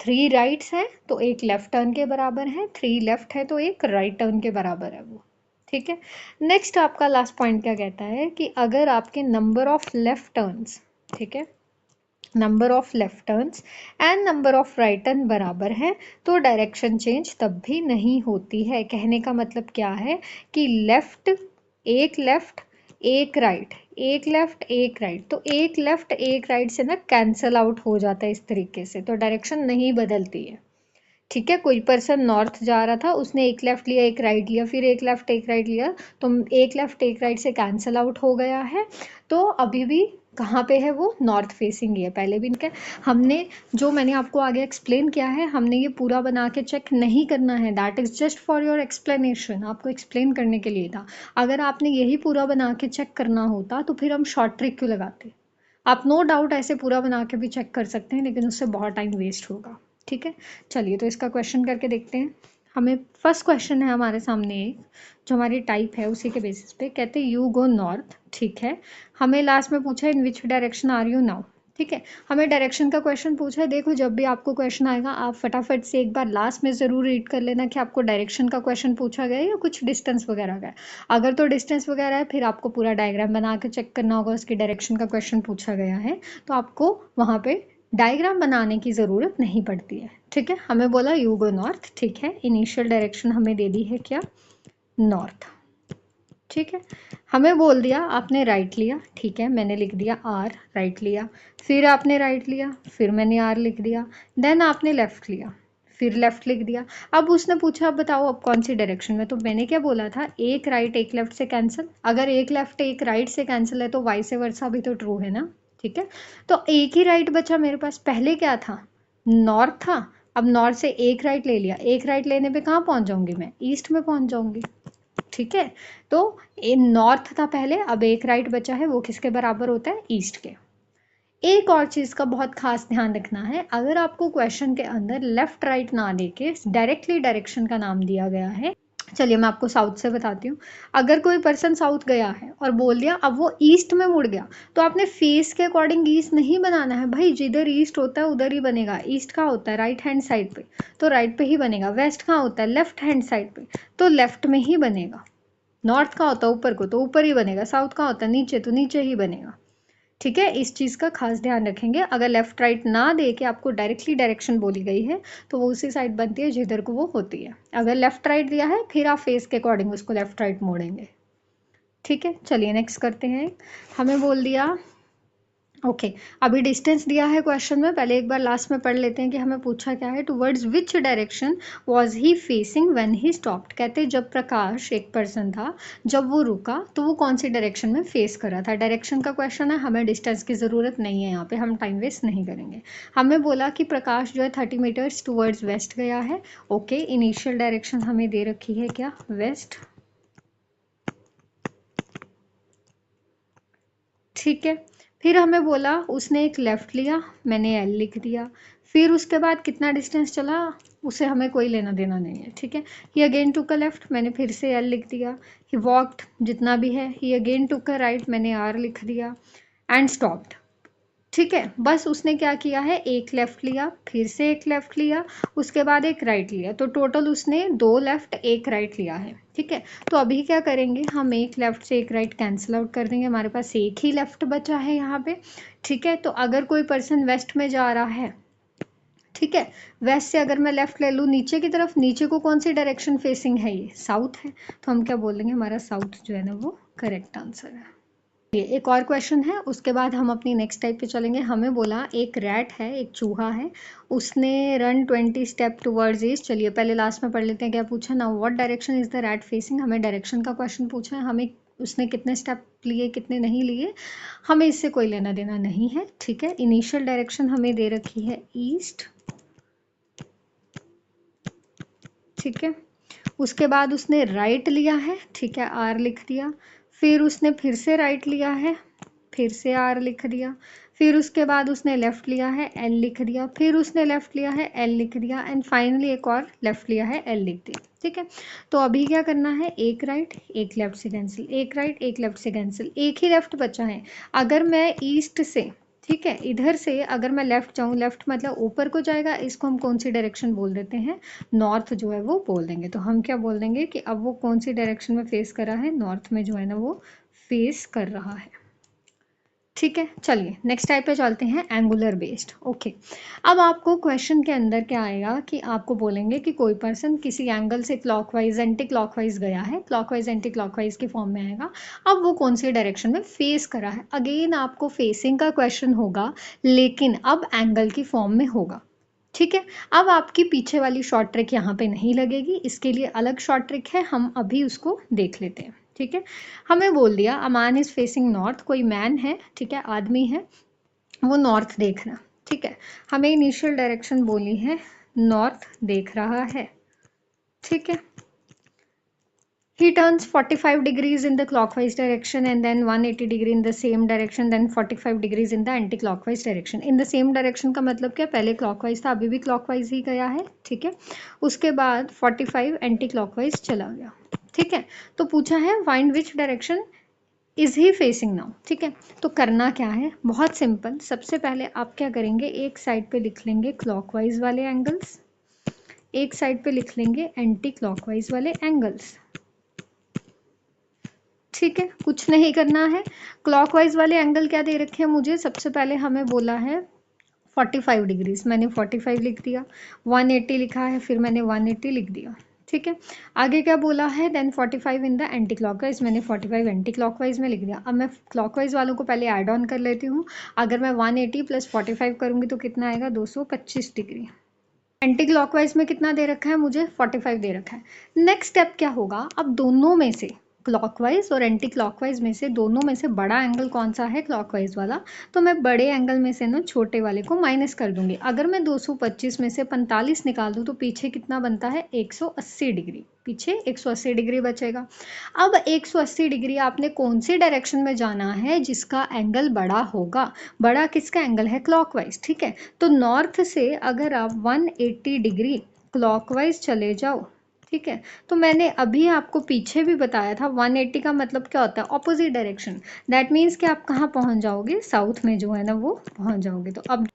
3 राइट्स हैं तो एक लेफ्ट टर्न के बराबर है, 3 लेफ्ट है तो एक राइट टर्न के बराबर है वो। ठीक है, नेक्स्ट आपका लास्ट पॉइंट क्या कहता है कि अगर आपके नंबर ऑफ लेफ्ट टर्न्स, ठीक है, number of left turns and number of right turn बराबर है तो डायरेक्शन चेंज तब भी नहीं होती है। कहने का मतलब क्या है कि लेफ्ट एक राइट, एक लेफ्ट एक राइट, तो एक लेफ्ट एक राइट से ना कैंसल आउट हो जाता है इस तरीके से, तो डायरेक्शन नहीं बदलती है। ठीक है, कोई पर्सन नॉर्थ जा रहा था, उसने एक लेफ्ट लिया एक राइट लिया, फिर एक लेफ्ट एक राइट लिया, तो एक लेफ्ट एक राइट से कैंसल आउट हो गया है, तो अभी भी कहाँ पे है वो, नॉर्थ फेसिंग ही है। पहले भी इनके हमने जो मैंने आपको आगे एक्सप्लेन किया है, हमने ये पूरा बना के चेक नहीं करना है, that is just for your explanation, आपको एक्सप्लेन करने के लिए था। अगर आपने यही पूरा बना के चेक करना होता तो फिर हम शॉर्ट ट्रिक क्यों लगाते। आप नो डाउट ऐसे पूरा बना के भी चेक कर सकते हैं, लेकिन उससे बहुत टाइम वेस्ट होगा। ठीक है, चलिए तो इसका क्वेश्चन करके देखते हैं। हमें फर्स्ट क्वेश्चन है हमारे सामने एक, जो हमारी टाइप है उसी के बेसिस पे कहते हैं यू गो नॉर्थ। ठीक है, हमें लास्ट में पूछा है in which direction are you now. ठीक है, हमें डायरेक्शन का क्वेश्चन पूछा है। देखो जब भी आपको क्वेश्चन आएगा आप फटाफट से एक बार लास्ट में ज़रूर रीड कर लेना कि आपको डायरेक्शन का क्वेश्चन पूछा गया है या कुछ डिस्टेंस वगैरह का है। अगर तो डिस्टेंस वगैरह है फिर आपको पूरा डायग्राम बना के चेक करना होगा, उसकी डायरेक्शन का क्वेश्चन पूछा गया है तो आपको वहाँ पे डायग्राम बनाने की ज़रूरत नहीं पड़ती है। ठीक है, हमें बोला यू गो नॉर्थ। ठीक है, इनिशियल डायरेक्शन हमें दे दी है क्या, नॉर्थ। ठीक है, हमें बोल दिया आपने राइट लिया। ठीक है, मैंने लिख दिया आर, राइट लिया, फिर आपने राइट लिया, फिर मैंने आर लिख दिया, देन आपने लेफ्ट लिया, फिर लेफ्ट लिख दिया। अब उसने पूछा अब बताओ अब कौन सी डायरेक्शन में, तो मैंने क्या बोला था, एक राइट एक लेफ्ट से कैंसिल। अगर एक लेफ्ट एक राइट से कैंसिल है तो वाइस वर्सा भी तो ट्रू है ना। ठीक है, तो एक ही राइट बचा मेरे पास। पहले क्या था, नॉर्थ था, अब नॉर्थ से एक राइट ले लिया, एक राइट लेने पे कहाँ पहुंच जाऊंगी मैं, ईस्ट में पहुंच जाऊंगी। ठीक है, तो ये नॉर्थ था पहले, अब एक राइट बचा है, वो किसके बराबर होता है, ईस्ट के। एक और चीज़ का बहुत खास ध्यान रखना है, अगर आपको क्वेश्चन के अंदर लेफ्ट राइट ना देके डायरेक्टली डायरेक्शन का नाम दिया गया है, चलिए मैं आपको साउथ से बताती हूँ। अगर कोई पर्सन साउथ गया है और बोल दिया अब वो ईस्ट में मुड़ गया, तो आपने फेस के अकॉर्डिंग ईस्ट नहीं बनाना है भाई, जिधर ईस्ट होता है उधर ही बनेगा। ईस्ट कहाँ होता है, राइट हैंड साइड पे, तो राइट पे ही बनेगा। वेस्ट कहाँ होता है, लेफ्ट हैंड साइड पे, तो लेफ्ट में ही बनेगा। नॉर्थ का होता है ऊपर को तो ऊपर ही बनेगा, साउथ का होता है नीचे तो नीचे ही बनेगा। ठीक है, इस चीज़ का खास ध्यान रखेंगे। अगर लेफ्ट राइट ना दे के आपको डायरेक्टली डायरेक्शन बोली गई है तो वो उसी साइड बनती है जिधर को वो होती है। अगर लेफ्ट राइट दिया है फिर आप फेस के अकॉर्डिंग उसको लेफ्ट राइट मोड़ेंगे। ठीक है, चलिए नेक्स्ट करते हैं। हमें बोल दिया ओके अभी डिस्टेंस दिया है क्वेश्चन में, पहले एक बार लास्ट में पढ़ लेते हैं कि हमें पूछा क्या है। Towards which direction was he facing when he stopped. कहते जब प्रकाश एक पर्सन था, जब वो रुका तो वो कौन सी डायरेक्शन में फेस कर रहा था। डायरेक्शन का क्वेश्चन है, हमें डिस्टेंस की ज़रूरत नहीं है, यहाँ पे हम टाइम वेस्ट नहीं करेंगे। हमें बोला कि प्रकाश जो है 30 मीटर्स टुवर्ड्स वेस्ट गया है। ओके, इनिशियल डायरेक्शन हमें दे रखी है क्या, वेस्ट। ठीक है, फिर हमें बोला उसने एक लेफ़्ट लिया, मैंने एल लिख दिया, फिर उसके बाद कितना डिस्टेंस चला उसे हमें कोई लेना देना नहीं है। ठीक है, ही अगेन टुक अ लेफ्ट, मैंने फिर से एल लिख दिया। ही वॉकड जितना भी है, ही अगेन टुक अ राइट, मैंने आर लिख दिया, एंड स्टॉप्ड। ठीक है, बस उसने क्या किया है, एक लेफ्ट लिया, फिर से एक लेफ्ट लिया, उसके बाद एक राइट लिया, तो टोटल उसने दो लेफ्ट एक राइट लिया है। ठीक है, तो अभी क्या करेंगे, हम एक लेफ्ट से एक राइट कैंसिल आउट कर देंगे, हमारे पास एक ही लेफ्ट बचा है यहाँ पे। ठीक है, तो अगर कोई पर्सन वेस्ट में जा रहा है, ठीक है, वेस्ट से अगर मैं लेफ्ट ले लूँ नीचे की तरफ, नीचे को कौन सी डायरेक्शन फेसिंग है, ये साउथ है, तो हम क्या बोलेंगे, हमारा साउथ जो है ना वो करेक्ट आंसर है। ये एक और क्वेश्चन है, उसके बाद हम अपनी नेक्स्ट टाइप पे चलेंगे। हमें बोला एक रैट है, एक चूहा है, उसने रन 20 स्टेप टुवर्ड्स ईस्ट। चलिए पहले लास्ट में पढ़ लेते हैं क्या पूछा ना, what direction is the rat facing. हमें डायरेक्शन का क्वेश्चन पूछा है, हमें उसने कितने स्टेप लिए कितने नहीं लिए, हमें इससे कोई लेना देना नहीं है। ठीक है, इनिशियल डायरेक्शन हमें दे रखी है ईस्ट। ठीक है, उसके बाद उसने राइट लिया है, ठीक है, आर लिख दिया, फिर उसने फिर से राइट लिया है, फिर से आर लिख दिया, फिर उसके बाद उसने लेफ्ट लिया है, एल लिख दिया, फिर उसने लेफ्ट लिया है, एल लिख दिया, एंड फाइनली एक और लेफ्ट लिया है, एल लिख दिया। ठीक है, तो अभी क्या करना है, एक राइट एक लेफ्ट से कैंसिल, एक राइट एक लेफ्ट से कैंसिल, एक ही लेफ्ट बचा है। अगर मैं ईस्ट से, ठीक है, इधर से अगर मैं लेफ्ट जाऊँ, लेफ्ट मतलब ऊपर को जाएगा, इसको हम कौन सी डायरेक्शन बोल देते हैं, नॉर्थ जो है वो बोल देंगे। तो हम क्या बोल देंगे कि अब वो कौन सी डायरेक्शन में फेस कर रहा है, नॉर्थ में जो है ना वो फेस कर रहा है। ठीक है, चलिए नेक्स्ट टाइप पे चलते हैं, एंगुलर बेस्ड। ओके, अब आपको क्वेश्चन के अंदर क्या आएगा कि आपको बोलेंगे कि कोई पर्सन किसी एंगल से क्लॉकवाइज एंटी क्लॉकवाइज गया है, क्लॉकवाइज एंटी क्लॉकवाइज के फॉर्म में आएगा। अब वो कौन सी डायरेक्शन में फेस करा है, अगेन आपको फेसिंग का क्वेश्चन होगा, लेकिन अब एंगल की फॉर्म में होगा। ठीक है, अब आपकी पीछे वाली शॉर्ट ट्रिक यहाँ पे नहीं लगेगी, इसके लिए अलग शॉर्ट ट्रिक है, हम अभी उसको देख लेते हैं। ठीक है, हमें बोल दिया a man is facing north, कोई मैन है, ठीक है, आदमी है, वो नॉर्थ देख रहा। ठीक है, हमें इनिशियल डायरेक्शन बोली है नॉर्थ देख रहा है। ठीक है, he turns 45 degrees in the clockwise direction and then 180 degree in the same direction, then 45 degrees in the anti-clockwise direction. in the same direction का मतलब क्या, पहले clockwise था, अभी भी clockwise ही गया है। ठीक है, उसके बाद 45 anti-clockwise चला गया। ठीक है, तो पूछा है find which direction is he facing now. ठीक है, तो करना क्या है, बहुत सिंपल। सबसे पहले आप क्या करेंगे, एक साइड पे लिख लेंगे क्लॉकवाइज वाले एंगल्स, एक साइड पे लिख लेंगे एंटी क्लॉकवाइज वाले एंगल्स। ठीक है, कुछ नहीं करना है। क्लॉकवाइज वाले एंगल क्या दे रखे हैं मुझे, सबसे पहले हमें बोला है 45 डिग्रीज, मैंने 45 लिख दिया। 180 लिखा है, फिर मैंने 180 लिख दिया। ठीक है, आगे क्या बोला है, then 45 in the anti clockwise, मैंने 45 एंटी क्लॉकवाइज में लिख दिया। अब मैं क्लॉकवाइज वालों को पहले ऐड ऑन कर लेती हूँ। अगर मैं 180 प्लस 45 करूँगी तो कितना आएगा, 225 डिग्री। एंटी क्लॉकवाइज में कितना दे रखा है मुझे, 45 दे रखा है। नेक्स्ट स्टेप क्या होगा, अब दोनों में से, क्लॉकवाइज और एंटी क्लॉकवाइज में से, दोनों में से बड़ा एंगल कौन सा है, क्लॉकवाइज वाला, तो मैं बड़े एंगल में से ना छोटे वाले को माइनस कर दूंगी। अगर मैं 225 में से 45 निकाल दूं तो पीछे कितना बनता है, 180 डिग्री, पीछे 180 डिग्री बचेगा। अब 180 डिग्री आपने कौन सी डायरेक्शन में जाना है, जिसका एंगल बड़ा होगा, बड़ा किसका एंगल है, क्लॉकवाइज। ठीक है, तो नॉर्थ से अगर आप 180 डिग्री क्लॉकवाइज चले जाओ, ठीक है, तो मैंने अभी आपको पीछे भी बताया था 180 का मतलब क्या होता है, ऑपोजिट डायरेक्शन। दैट मीन्स कि आप कहाँ पहुँच जाओगे, साउथ में जो है ना वो पहुँच जाओगे। तो अब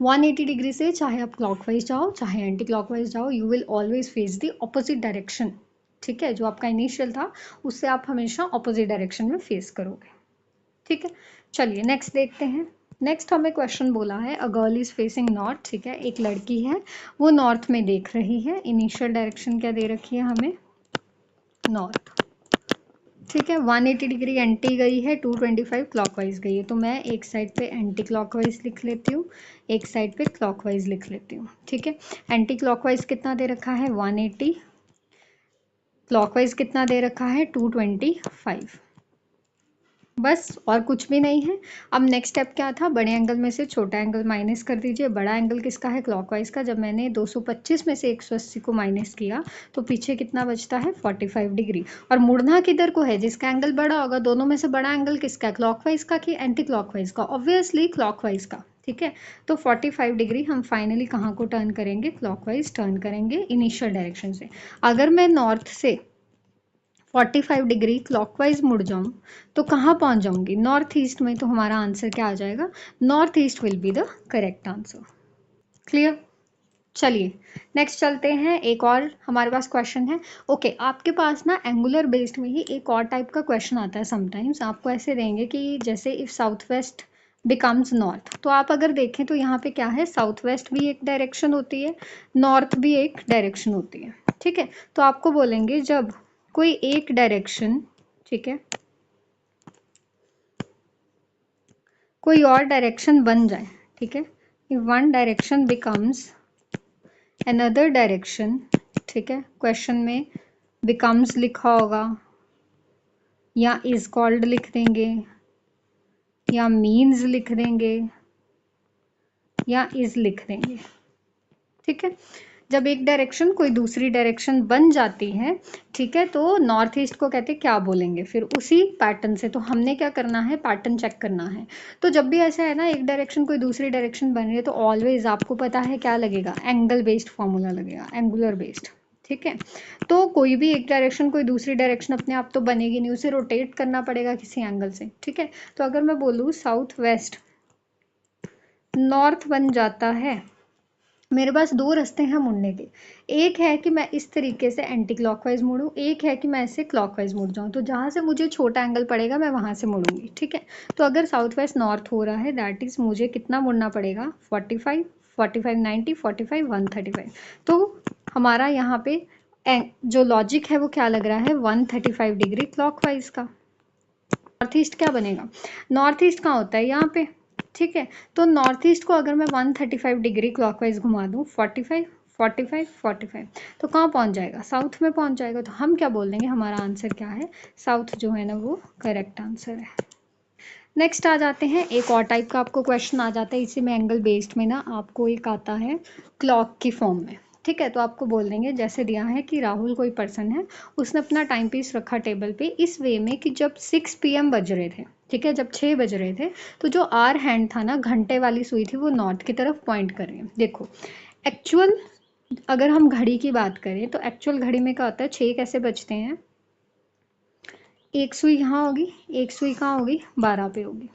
180 डिग्री से चाहे आप क्लॉकवाइज जाओ चाहे एंटी क्लॉकवाइज जाओ, you will always face the opposite direction. ठीक है, जो आपका इनिशियल था उससे आप हमेशा ऑपोजिट डायरेक्शन में फेस करोगे। ठीक है, चलिए नेक्स्ट देखते हैं। नेक्स्ट हमें क्वेश्चन बोला है a girl is facing north. ठीक है, एक लड़की है वो नॉर्थ में देख रही है। इनिशियल डायरेक्शन क्या दे रखी है हमें, नॉर्थ। ठीक है, 180 डिग्री एंटी गई है, 225 क्लॉकवाइज गई है, तो मैं एक साइड पे एंटी क्लॉकवाइज लिख लेती हूँ, एक साइड पे क्लॉकवाइज लिख लेती हूँ। ठीक है, एंटी क्लॉकवाइज कितना दे रखा है, 180, क्लॉकवाइज कितना दे रखा है, 225, बस और कुछ भी नहीं है। अब नेक्स्ट स्टेप क्या था, बड़े एंगल में से छोटा एंगल माइनस कर दीजिए। बड़ा एंगल किसका है, क्लॉकवाइज का। जब मैंने 225 में से 180 को माइनस किया तो पीछे कितना बचता है, 45 डिग्री। और मुड़ना किधर को है, जिसका एंगल बड़ा होगा। दोनों में से बड़ा एंगल किसका है, क्लॉकवाइज का कि एंटी क्लॉकवाइज का, ऑब्वियसली क्लॉकवाइज का। ठीक है, तो 45 डिग्री हम फाइनली कहाँ को टर्न करेंगे, क्लॉकवाइज टर्न करेंगे इनिशियल डायरेक्शन से। अगर मैं नॉर्थ से 45 डिग्री क्लॉकवाइज मुड़ जाऊं तो कहाँ पहुंच जाऊंगी, नॉर्थ ईस्ट में। तो हमारा आंसर क्या आ जाएगा, north east will be the correct answer. Clear, चलिए नेक्स्ट चलते हैं। एक और हमारे पास क्वेश्चन है। ओके, आपके पास ना एंगुलर बेस्ड में ही एक और टाइप का क्वेश्चन आता है समटाइम्स। आपको ऐसे देंगे कि जैसे if south west becomes north, तो आप अगर देखें तो यहाँ पे क्या है, साउथ वेस्ट भी एक डायरेक्शन होती है, नॉर्थ भी एक डायरेक्शन होती है। ठीक है, तो आपको बोलेंगे जब कोई एक डायरेक्शन, ठीक है, कोई और डायरेक्शन बन जाए, ठीक है, if one direction becomes another direction, ठीक है, क्वेश्चन में बिकम्स लिखा होगा या इज कॉल्ड लिख देंगे या मीन्स लिख देंगे या इज लिख देंगे। ठीक है, जब एक डायरेक्शन कोई दूसरी डायरेक्शन बन जाती है, ठीक है, तो नॉर्थ ईस्ट को कहते हैं क्या बोलेंगे, फिर उसी पैटर्न से। तो हमने क्या करना है, पैटर्न चेक करना है। तो जब भी ऐसा है ना, एक डायरेक्शन कोई दूसरी डायरेक्शन बन रही है, तो ऑलवेज आपको पता है क्या लगेगा, एंगल बेस्ड फॉर्मूला लगेगा, एंगुलर बेस्ड। ठीक है, तो कोई भी एक डायरेक्शन कोई दूसरी डायरेक्शन अपने आप तो बनेगी नहीं, उसे रोटेट करना पड़ेगा किसी एंगल से। ठीक है, तो अगर मैं बोलूँ साउथ वेस्ट नॉर्थ बन जाता है, मेरे पास दो रास्ते हैं मुड़ने के। एक है कि मैं इस तरीके से एंटी क्लॉकवाइज मुड़ूँ, एक है कि मैं ऐसे क्लॉकवाइज मुड़ जाऊँ। तो जहाँ से मुझे छोटा एंगल पड़ेगा मैं वहाँ से मुड़ूंगी, ठीक है। तो अगर साउथ वेस्ट नॉर्थ हो रहा है, दैट इज़ मुझे कितना मुड़ना पड़ेगा, 45, 45 90, 45 135। तो हमारा यहाँ पे जो लॉजिक है वो क्या लग रहा है, 135 डिग्री क्लॉकवाइज का। नॉर्थ ईस्ट क्या बनेगा, नॉर्थ ईस्ट कहाँ होता है, यहाँ पे, ठीक है। तो नॉर्थ ईस्ट को अगर मैं 135 डिग्री क्लॉकवाइज घुमा दूँ, 45 45 45, तो कहाँ पहुँच जाएगा, साउथ में पहुँच जाएगा। तो हम क्या बोल देंगे, हमारा आंसर क्या है, साउथ जो है ना वो करेक्ट आंसर है। नेक्स्ट आ जाते हैं, एक और टाइप का आपको क्वेश्चन आ जाता है इसी में एंगल बेस्ड में ना, आपको एक आता है क्लॉक की फॉर्म में, ठीक है। तो आपको बोल देंगे, जैसे दिया है कि राहुल कोई पर्सन है, उसने अपना टाइम पीस रखा टेबल पे इस वे में कि जब 6 PM बज रहे थे, ठीक है, जब 6 बज रहे थे, तो जो आर हैंड था ना, घंटे वाली सुई थी, वो नॉर्थ की तरफ पॉइंट कर रही है। देखो एक्चुअल, अगर हम घड़ी की बात करें तो एक्चुअल घड़ी में क्या होता है, 6 कैसे बजते हैं, एक सुई यहाँ होगी, एक सुई कहाँ होगी, 12 पे होगी,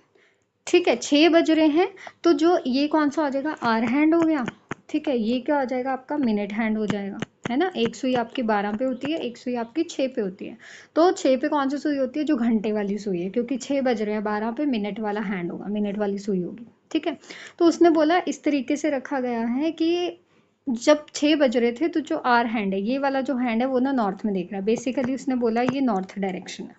ठीक है। 6 बज रहे हैं, तो जो ये कौन सा हो जाएगा, आर हैंड हो गया, ठीक है। ये क्या हो जाएगा, आपका मिनट हैंड हो जाएगा, है ना। एक सुई आपकी 12 पे होती है, एक सुई आपकी 6 पे होती है। तो 6 पे कौन सी सुई होती है, जो घंटे वाली सुई है, क्योंकि 6 बज रहे हैं, 12 पे मिनट वाला हैंड होगा, मिनट वाली सुई होगी, ठीक है। तो उसने बोला इस तरीके से रखा गया है कि जब 6 बज रहे थे, तो जो आर हैंड है, ये वाला जो हैंड है वो ना नॉर्थ में देख रहा है, बेसिकली उसने बोला ये नॉर्थ डायरेक्शन है,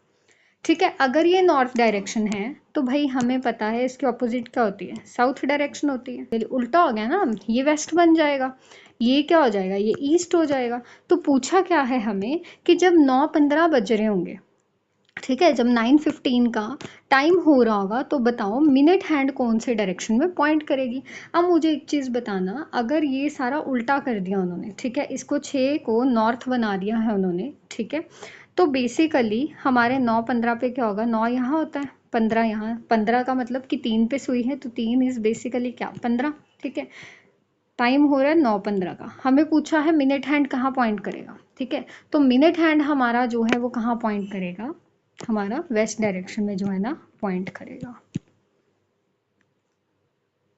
ठीक है। अगर ये नॉर्थ डायरेक्शन है तो भाई हमें पता है इसके ऑपोजिट क्या होती है, साउथ डायरेक्शन होती है। चलिए उल्टा हो गया ना, ये वेस्ट बन जाएगा, ये क्या हो जाएगा, ये ईस्ट हो जाएगा। तो पूछा क्या है हमें कि जब 9:15 बज रहे होंगे, ठीक है, जब 9:15 का टाइम हो रहा होगा, तो बताओ मिनट हैंड कौन से डायरेक्शन में पॉइंट करेगी। अब मुझे एक चीज़ बताना, अगर ये सारा उल्टा कर दिया उन्होंने, ठीक है, इसको 6 को नॉर्थ बना दिया है उन्होंने, ठीक है, तो बेसिकली हमारे 9:15 पे क्या होगा, 9 यहाँ होता है, 15 यहाँ, 15 का मतलब कि 3 पे सुई है, तो 3 इज बेसिकली क्या, 15, ठीक है। टाइम हो रहा है 9:15 का, हमें पूछा है मिनट हैंड कहाँ पॉइंट करेगा, ठीक है। तो मिनट हैंड हमारा जो है वो कहाँ पॉइंट करेगा, हमारा वेस्ट डायरेक्शन में जो है ना पॉइंट करेगा।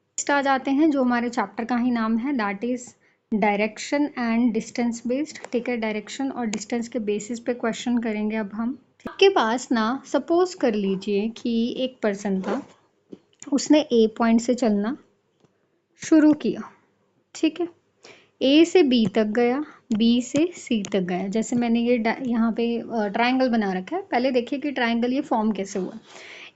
नेक्स्ट आ जाते हैं, जो हमारे चैप्टर का ही नाम है, that is direction and distance based, ठीक है। डायरेक्शन और डिस्टेंस के बेसिस पे क्वेश्चन करेंगे अब हम। आपके पास ना सपोज कर लीजिए कि एक पर्सन था, उसने ए पॉइंट से चलना शुरू किया, ठीक है, ए से बी तक गया, बी से सी तक गया। जैसे मैंने ये यहाँ पे ट्रायंगल बना रखा है, पहले देखिए कि ट्रायंगल ये फॉर्म कैसे हुआ।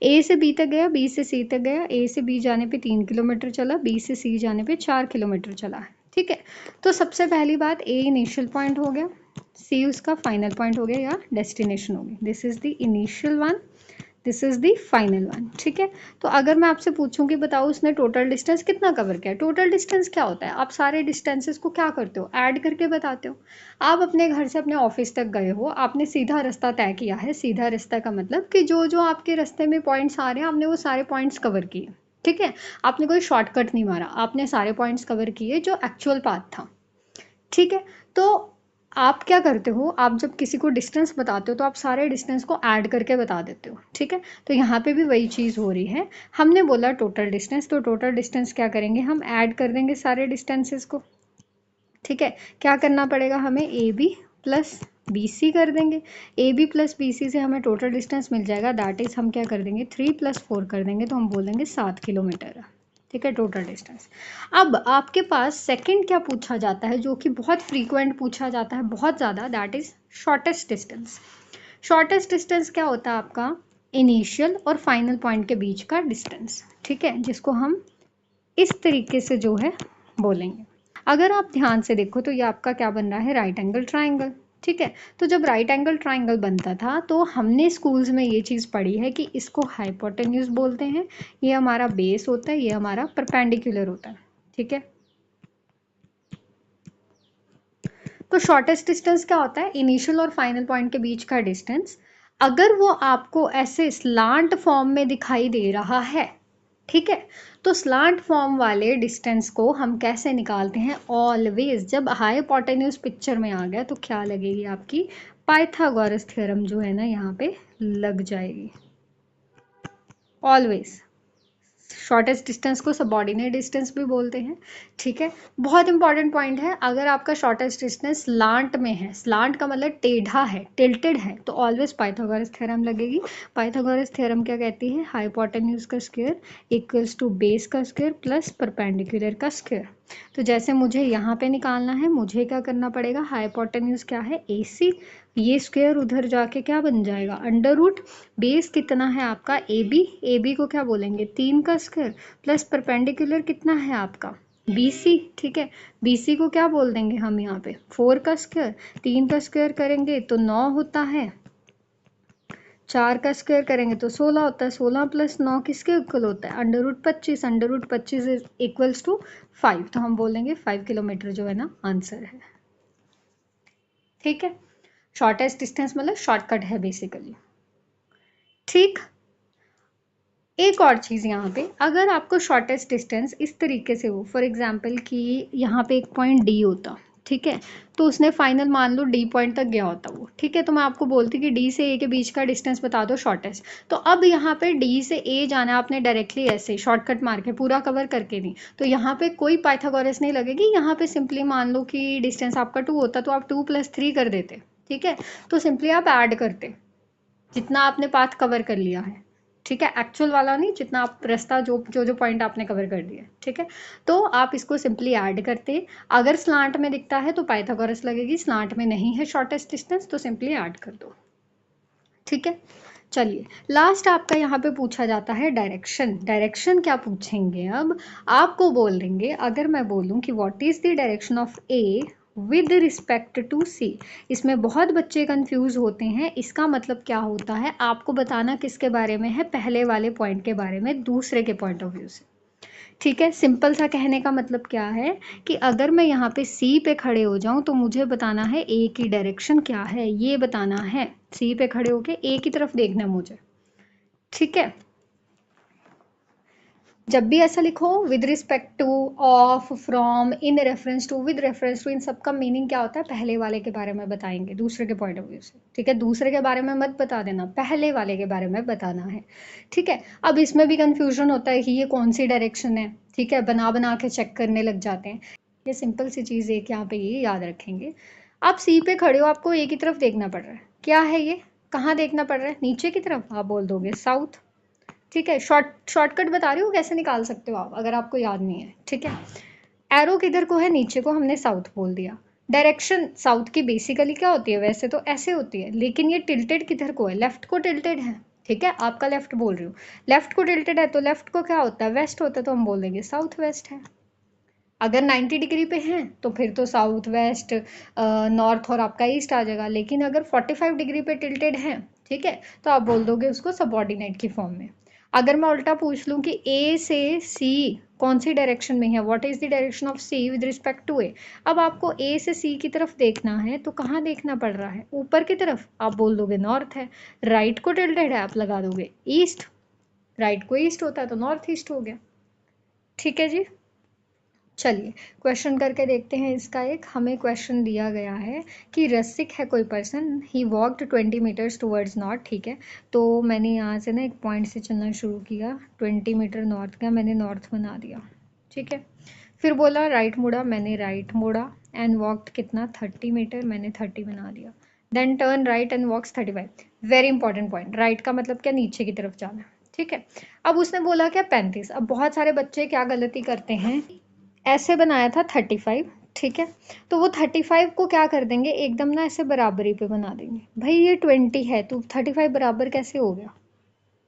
ए से बी तक गया, बी से सी तक गया, ए से बी जाने पे 3 किलोमीटर चला, बी से सी जाने पे 4 किलोमीटर चला है, ठीक है। तो सबसे पहली बात, ए इनिशियल पॉइंट हो गया, सी उसका फाइनल पॉइंट हो गया या डेस्टिनेशन हो गई। This is the initial one, this is the final one, ठीक है। तो अगर मैं आपसे पूछूं कि बताओ उसने टोटल डिस्टेंस कितना कवर किया, टोटल डिस्टेंस क्या होता है, आप सारे डिस्टेंसेस को क्या करते हो, ऐड करके बताते हो। आप अपने घर से अपने ऑफिस तक गए हो, आपने सीधा रास्ता तय किया है, सीधा रास्ता का मतलब कि जो जो आपके रास्ते में पॉइंट्स आ रहे हैं, आपने वो सारे पॉइंट्स कवर किए, ठीक है। आपने कोई शॉर्टकट नहीं मारा, आपने सारे पॉइंट्स कवर किए जो एक्चुअल पाथ था, ठीक है। तो आप क्या करते हो, आप जब किसी को डिस्टेंस बताते हो तो आप सारे डिस्टेंस को ऐड करके बता देते हो, ठीक है। तो यहाँ पे भी वही चीज़ हो रही है, हमने बोला टोटल डिस्टेंस, तो टोटल डिस्टेंस क्या करेंगे, हम ऐड कर देंगे सारे डिस्टेंसेस को, ठीक है। क्या करना पड़ेगा हमें, A B plus B C कर देंगे, A B plus B C से हमें टोटल डिस्टेंस मिल जाएगा, दैट इज हम क्या कर देंगे, 3 + 4 कर देंगे, तो हम बोल देंगे 7 किलोमीटर है, ठीक है, टोटल डिस्टेंस। अब आपके पास सेकंड क्या पूछा जाता है, जो कि बहुत फ्रीक्वेंट पूछा जाता है, बहुत ज़्यादा, that is shortest distance. Shortest distance क्या होता है आपका, इनिशियल और फाइनल पॉइंट के बीच का डिस्टेंस, ठीक है, जिसको हम इस तरीके से जो है बोलेंगे। अगर आप ध्यान से देखो तो ये आपका क्या बन रहा है, राइट एंगल ट्राइंगल, ठीक है। तो जब राइट एंगल ट्राइंगल बनता था तो हमने स्कूल्स में ये चीज़ पढ़ी है कि इसको हाइपोटेन्यूज बोलते हैं, ये हमारा बेस होता है, ये हमारा परपेंडिकुलर होता है, ठीक है। तो शॉर्टेस्ट डिस्टेंस क्या होता है, इनिशियल और फाइनल पॉइंट के बीच का डिस्टेंस। अगर वो आपको ऐसे स्लांट फॉर्म में दिखाई दे रहा है, ठीक है, तो स्लांट फॉर्म वाले डिस्टेंस को हम कैसे निकालते हैं, ऑलवेज जब हाइपोटेन्यूज पिक्चर में आ गया तो क्या लगेगी, आपकी पाइथागोरस थ्योरम जो है ना यहाँ पे लग जाएगी, ऑलवेज। शॉर्टेस्ट डिस्टेंस को सबऑर्डिनेट डिस्टेंस भी बोलते हैं। ठीक है, बहुत इंपॉर्टेंट पॉइंट है, अगर आपका शॉर्टेस्ट डिस्टेंस स्लांट में है, स्लांट का मतलब टेढ़ा है, टिल्टेड है, तो ऑलवेज पाइथागोरस थ्योरम लगेगी। पाइथागोरस थ्योरम क्या कहती है? हाइपोटेन्यूज का स्क्वायर इक्वल्स टू बेस का स्क्वायर प्लस परपेंडिकुलर का स्क्वायर। तो जैसे मुझे यहाँ पे निकालना है, मुझे क्या करना पड़ेगा? हाइपोटेन्यूज क्या है? AC, ये स्क्वायर उधर जाके क्या बन जाएगा? Under root. बेस कितना है आपका? AB को क्या बोलेंगे? 3 का स्क्वायर प्लस परपेंडिकुलर कितना है आपका? BC। ठीक है, BC को क्या बोल देंगे हम यहाँ पे? 4 का स्क्वायर। 3 का स्क्वायर करेंगे तो 9 होता है, 4 का स्क्वायर करेंगे तो 16 होता है, 16 प्लस 9 किसके इक्वल होता है? Under root 25। Under root 25 is equals to 5, तो हम बोलेंगे 5 किलोमीटर जो है ना आंसर है। ठीक है, शॉर्टेस्ट डिस्टेंस मतलब शॉर्टकट है बेसिकली। ठीक, एक और चीज़ यहाँ पे, अगर आपको शॉर्टेस्ट डिस्टेंस इस तरीके से हो, फॉर एग्जांपल कि यहाँ पे एक पॉइंट D होता, ठीक है, तो उसने फाइनल मान लो D पॉइंट तक गया होता वो, ठीक है, तो मैं आपको बोलती कि D से A के बीच का डिस्टेंस बता दो शॉर्टेस्ट। तो अब यहाँ पे D से A जाना है आपने डायरेक्टली ऐसे शॉर्टकट मार के, पूरा कवर करके नहीं, तो यहाँ पे कोई पाइथागोरस नहीं लगेगी। यहाँ पे सिंपली मान लो कि डिस्टेंस आपका 2 होता तो आप 2 + 3 कर देते। ठीक है, तो सिंपली आप ऐड करते जितना आपने पाथ कवर कर लिया है। ठीक है, एक्चुअल वाला नहीं, जितना आप रास्ता जो जो जो पॉइंट आपने कवर कर दिया। ठीक है, तो आप इसको सिंपली ऐड करते। अगर स्लांट में दिखता है तो पाइथागोरस लगेगी, स्लांट में नहीं है शॉर्टेस्ट डिस्टेंस तो सिंपली ऐड कर दो। ठीक है, चलिए लास्ट आपका यहाँ पे पूछा जाता है डायरेक्शन। डायरेक्शन क्या पूछेंगे? अब आपको बोल देंगे, अगर मैं बोलूँ कि what is the direction of A with respect to C। इसमें बहुत बच्चे कंफ्यूज होते हैं, इसका मतलब क्या होता है आपको बताना किसके बारे में है? पहले वाले पॉइंट के बारे में, दूसरे के पॉइंट ऑफ व्यू से। ठीक है, सिंपल सा कहने का मतलब क्या है कि अगर मैं यहाँ पे C पे खड़े हो जाऊं तो मुझे बताना है A की डायरेक्शन क्या है, ये बताना है। C पे खड़े होके A की तरफ देखना है मुझे। ठीक है, जब भी ऐसा लिखो with respect to, of, from, in reference to, with reference to, in सब का मीनिंग क्या होता है? पहले वाले के बारे में बताएंगे, दूसरे के पॉइंट ऑफ व्यू से। ठीक है, दूसरे के बारे में मत बता देना, पहले वाले के बारे में बताना है। ठीक है, अब इसमें भी कंफ्यूजन होता है कि ये कौन सी डायरेक्शन है। ठीक है, बना बना के चेक करने लग जाते हैं। ये सिंपल सी चीज़ एक यहाँ पे ये याद रखेंगे, आप सी पे खड़े हो, आपको ए की तरफ देखना पड़ रहा है। क्या है ये? कहाँ देखना पड़ रहा है? नीचे की तरफ। आप बोल दोगे साउथ। ठीक है, शॉर्टकट बता रही हूँ कैसे निकाल सकते हो आप, अगर आपको याद नहीं है। ठीक है, एरो किधर को है? नीचे को, हमने साउथ बोल दिया। डायरेक्शन साउथ की बेसिकली क्या होती है? वैसे तो ऐसे होती है, लेकिन ये टिल्टेड किधर को है? लेफ्ट को टिल्टेड है। ठीक है, आपका लेफ्ट बोल रही हूँ, लेफ्ट को टिल्टेड है तो लेफ्ट को क्या होता है? वेस्ट होता है, तो हम बोल देंगे साउथ वेस्ट है। अगर 90 डिग्री पे हैं तो फिर तो साउथ वेस्ट नॉर्थ और आपका ईस्ट आ जाएगा, लेकिन अगर 45 डिग्री पे टिल्टेड है, ठीक है, तो आप बोल दोगे उसको सबऑर्डिनेट की फॉर्म में। अगर मैं उल्टा पूछ लूँ कि A से C कौन सी डायरेक्शन में है, what is the direction of C with respect to A, अब आपको A से C की तरफ देखना है तो कहाँ देखना पड़ रहा है? ऊपर की तरफ। आप बोल दोगे नॉर्थ है। राइट को टिल्टेड है, आप लगा दोगे ईस्ट। राइट को ईस्ट होता है तो नॉर्थ ईस्ट हो गया। ठीक है जी, चलिए क्वेश्चन करके देखते हैं इसका। एक हमें क्वेश्चन दिया गया है कि रसिक है कोई person, he walked 20 metres towards north. ठीक है, तो मैंने यहाँ से ना एक पॉइंट से चलना शुरू किया, 20 मीटर नॉर्थ का मैंने नॉर्थ बना दिया। ठीक है, फिर बोला राइट मुड़ा, मैंने राइट मुड़ा, एंड वॉकड कितना? 30 मीटर, मैंने 30 बना दिया। Then turn right and walks 35। Very important point, right का मतलब क्या? नीचे की तरफ जाना। ठीक है, अब उसने बोला क्या? 35। अब बहुत सारे बच्चे क्या गलती करते हैं, ऐसे बनाया था 35। ठीक है, तो वो 35 को क्या कर देंगे, एकदम ना ऐसे बराबरी पे बना देंगे। भाई ये 20 है तो 35 बराबर कैसे हो गया?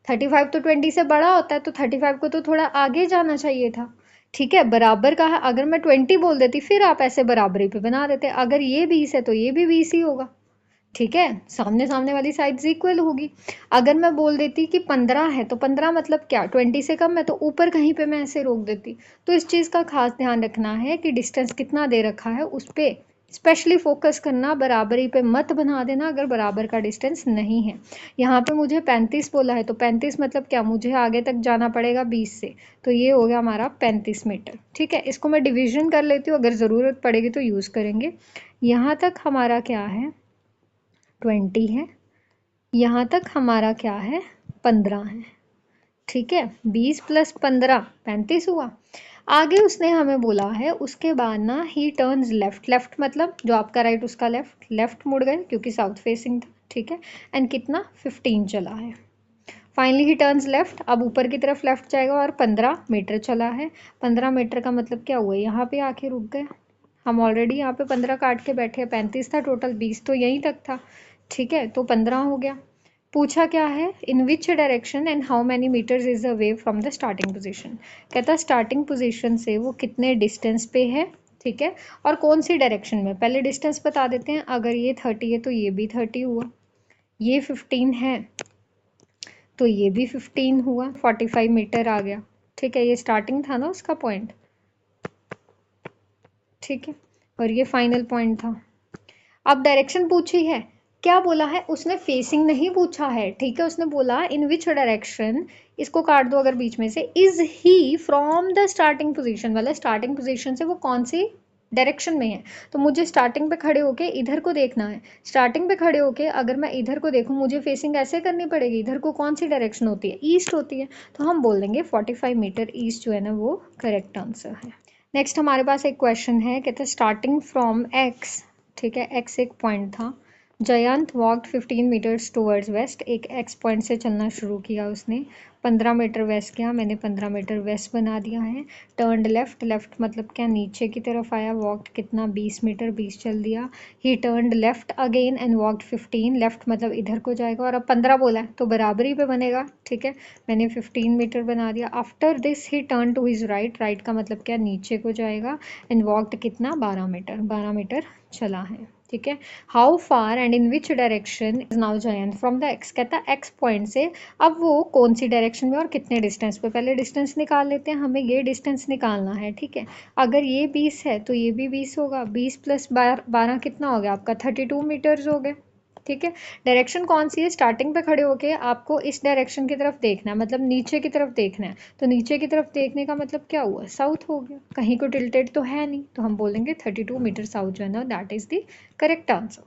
35 तो 20 से बड़ा होता है, तो 35 को तो थोड़ा आगे जाना चाहिए था। ठीक है, बराबर का है, अगर मैं 20 बोल देती फिर आप ऐसे बराबरी पे बना देते, अगर ये 20 है तो ये भी 20 ही होगा। ठीक है, सामने सामने वाली साइड्स इक्वल होगी। अगर मैं बोल देती कि 15 है तो 15 मतलब क्या? 20 से कम है, तो ऊपर कहीं पे मैं ऐसे रोक देती। तो इस चीज़ का खास ध्यान रखना है कि डिस्टेंस कितना दे रखा है उस पर स्पेशली फोकस करना, बराबरी पे मत बना देना अगर बराबर का डिस्टेंस नहीं है। यहाँ पे मुझे 35 बोला है, तो 35 मतलब क्या? मुझे आगे तक जाना पड़ेगा 20 से, तो ये हो गया हमारा 35 मीटर। ठीक है, इसको मैं डिवीजन कर लेती हूँ, अगर ज़रूरत पड़ेगी तो यूज़ करेंगे। यहाँ तक हमारा क्या है? 20 है। यहाँ तक हमारा क्या है? 15 है। ठीक है, 20 प्लस 15 35 हुआ। आगे उसने हमें बोला है उसके बाद ना ही टर्न्स लेफ्ट, लेफ्ट मतलब जो आपका राइट उसका लेफ्ट, लेफ्ट मुड़ गए क्योंकि साउथ फेसिंग था, ठीक है। एंड कितना 15 चला है। फाइनली ही टर्न्स लेफ्ट, अब ऊपर की तरफ लेफ्ट जाएगा और 15 मीटर चला है। 15 मीटर का मतलब क्या हुआ, यहाँ पे आके रुक गए। हम ऑलरेडी यहाँ पे 15 काट के बैठे हैं, 35 था टोटल, 20 तो यहीं तक था, ठीक है, तो 15 हो गया। पूछा क्या है, in which direction and how many meters is away from the starting position. कहता स्टार्टिंग पोजीशन से वो कितने डिस्टेंस पे है, ठीक है, और कौन सी डायरेक्शन में। पहले डिस्टेंस बता देते हैं, अगर ये 30 है तो ये भी 30 हुआ, ये 15 है तो ये भी 15 हुआ, 45 मीटर आ गया, ठीक है। ये स्टार्टिंग था ना उसका पॉइंट, ठीक है, और ये फाइनल पॉइंट था। अब डायरेक्शन पूछी है, क्या बोला है उसने, फेसिंग नहीं पूछा है, ठीक है। उसने बोला इन विच डायरेक्शन, इसको काट दो अगर बीच में से, is he from the starting position, वाला स्टार्टिंग पोजीशन से वो कौन सी डायरेक्शन में है। तो मुझे स्टार्टिंग पे खड़े होके इधर को देखना है। स्टार्टिंग पे खड़े होके अगर मैं इधर को देखूं, मुझे फेसिंग ऐसे करनी पड़ेगी, इधर को कौन सी डायरेक्शन होती है, ईस्ट होती है, तो हम बोल देंगे 45 मीटर ईस्ट जो है ना वो करेक्ट आंसर है। नेक्स्ट हमारे पास एक क्वेश्चन है, कहते हैं स्टार्टिंग फ्रॉम एक्स, ठीक है, एक्स एक पॉइंट था, Jayant walked 15 meters towards west, एक एक्स पॉइंट से चलना शुरू किया उसने, 15 मीटर वेस्ट गया, मैंने 15 मीटर वेस्ट बना दिया है। टर्नड लेफ्ट, लेफ्ट मतलब क्या नीचे की तरफ आया, वॉकड कितना 20 मीटर, 20 चल दिया। He turned left again and walked 15, left मतलब इधर को जाएगा, और अब 15 बोला है तो बराबरी पे बनेगा, ठीक है, मैंने 15 मीटर बना दिया। After this he turn to his right, right का मतलब क्या नीचे को जाएगा, एंड वॉकड कितना 12 मीटर, 12 मीटर चला है, ठीक है। How far and in which direction is now Jayant from the x, कहता है एक्स पॉइंट से अब वो कौन सी डायरेक्शन में और कितने डिस्टेंस पे। पहले डिस्टेंस निकाल लेते हैं, हमें ये डिस्टेंस निकालना है, ठीक है। अगर ये 20 है तो ये भी 20 होगा, 20 प्लस 12 कितना हो गया आपका 32 मीटर्स हो गए, ठीक है। डायरेक्शन कौन सी है, स्टार्टिंग पे खड़े होके आपको इस डायरेक्शन की तरफ देखना है, मतलब नीचे की तरफ देखना है, तो नीचे की तरफ देखने का मतलब क्या हुआ, साउथ हो गया, कहीं को टिल्टेड तो है नहीं, तो हम बोलेंगे 32 मीटर साउथ जो है ना that is the correct answer,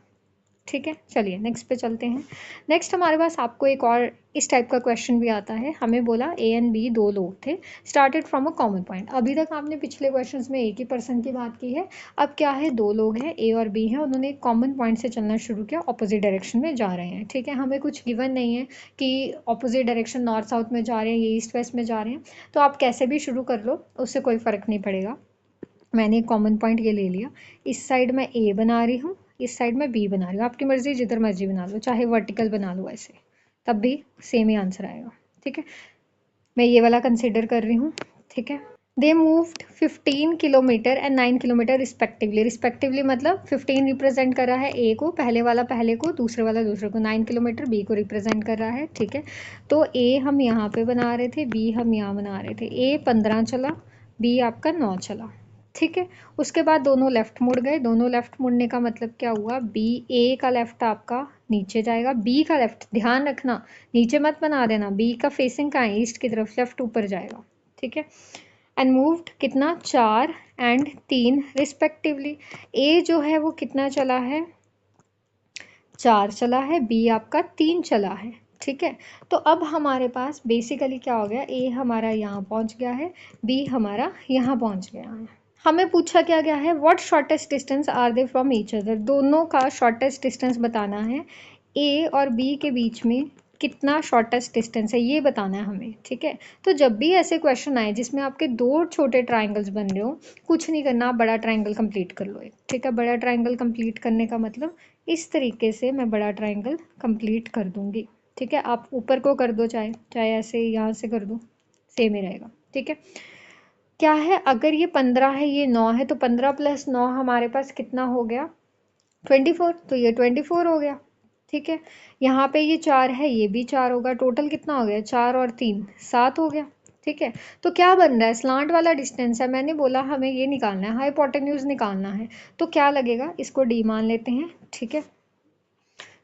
ठीक है। चलिए नेक्स्ट पे चलते हैं। नेक्स्ट हमारे पास आपको एक और इस टाइप का क्वेश्चन भी आता है, हमें बोला ए एंड बी दो लोग थे, started from a common point. अभी तक आपने पिछले क्वेश्चंस में एक ही पर्सन की बात की है, अब क्या है, दो लोग हैं ए और बी हैं, उन्होंने एक कॉमन पॉइंट से चलना शुरू किया, ऑपोजिट डायरेक्शन में जा रहे हैं, ठीक है। हमें कुछ गिवन नहीं है कि ऑपोजिट डायरेक्शन नॉर्थ साउथ में जा रहे हैं, ये ईस्ट वेस्ट में जा रहे हैं, तो आप कैसे भी शुरू कर लो, उससे कोई फ़र्क नहीं पड़ेगा। मैंने कॉमन पॉइंट ये ले लिया, इस साइड मैं ए बना रही हूँ, इस साइड में बी बना रही हूँ, आपकी मर्जी जिधर मर्जी बना लो, चाहे वर्टिकल बना लो ऐसे, तब भी सेम ही आंसर आएगा, ठीक है। मैं ये वाला कंसिडर कर रही हूँ, ठीक है। They moved 15 kilometre and 9 kilometre respectively, respectively मतलब 15 रिप्रेजेंट कर रहा है ए को, पहले वाला पहले को, दूसरे वाला दूसरे को, 9 किलोमीटर बी को रिप्रेजेंट कर रहा है, ठीक है। तो ए हम यहाँ पे बना रहे थे, बी हम यहाँ बना रहे थे, ए 15 चला, बी आपका 9 चला, ठीक है। उसके बाद दोनों लेफ्ट मुड़ गए, दोनों लेफ्ट मुड़ने का मतलब क्या हुआ, बी, ए का लेफ्ट आपका नीचे जाएगा, बी का लेफ्ट ध्यान रखना नीचे मत बना देना, बी का फेसिंग कहाँ है, ईस्ट की तरफ, लेफ्ट ऊपर जाएगा, ठीक है। एंड मूव्ड कितना 4 एंड 3 रिस्पेक्टिवली, ए जो है वो कितना चला है 4 चला है, बी आपका 3 चला है, ठीक है। तो अब हमारे पास बेसिकली क्या हो गया, ए हमारा यहाँ पहुँच गया है, बी हमारा यहाँ पहुँच गया है। हमें पूछा क्या गया है, what shortest distance are they from each other, दोनों का शॉर्टेस्ट डिस्टेंस बताना है, ए और बी के बीच में कितना शॉर्टेस्ट डिस्टेंस है ये बताना है हमें, ठीक है। तो जब भी ऐसे क्वेश्चन आए जिसमें आपके दो छोटे ट्राइंगल्स बन रहे हो, कुछ नहीं करना, आप बड़ा ट्राइंगल कंप्लीट कर लो एक, ठीक है। बड़ा ट्राइंगल कंप्लीट करने का मतलब इस तरीके से मैं बड़ा ट्राइंगल कंप्लीट कर दूंगी, ठीक है। आप ऊपर को कर दो, चाहे चाहे ऐसे यहाँ से कर दो, सेम ही रहेगा, ठीक है। क्या है, अगर ये 15 है ये 9 है, तो 15 प्लस 9 हमारे पास कितना हो गया 24, तो ये 24 हो गया, ठीक है। यहाँ पे ये 4 है, ये भी 4 होगा, टोटल कितना हो गया 4 और 3 7 हो गया, ठीक है। तो क्या बन रहा है, स्लांट वाला डिस्टेंस है, मैंने बोला हमें ये निकालना है, हाइपोटेन्यूज निकालना है, तो क्या लगेगा, इसको डी मान लेते हैं, ठीक है।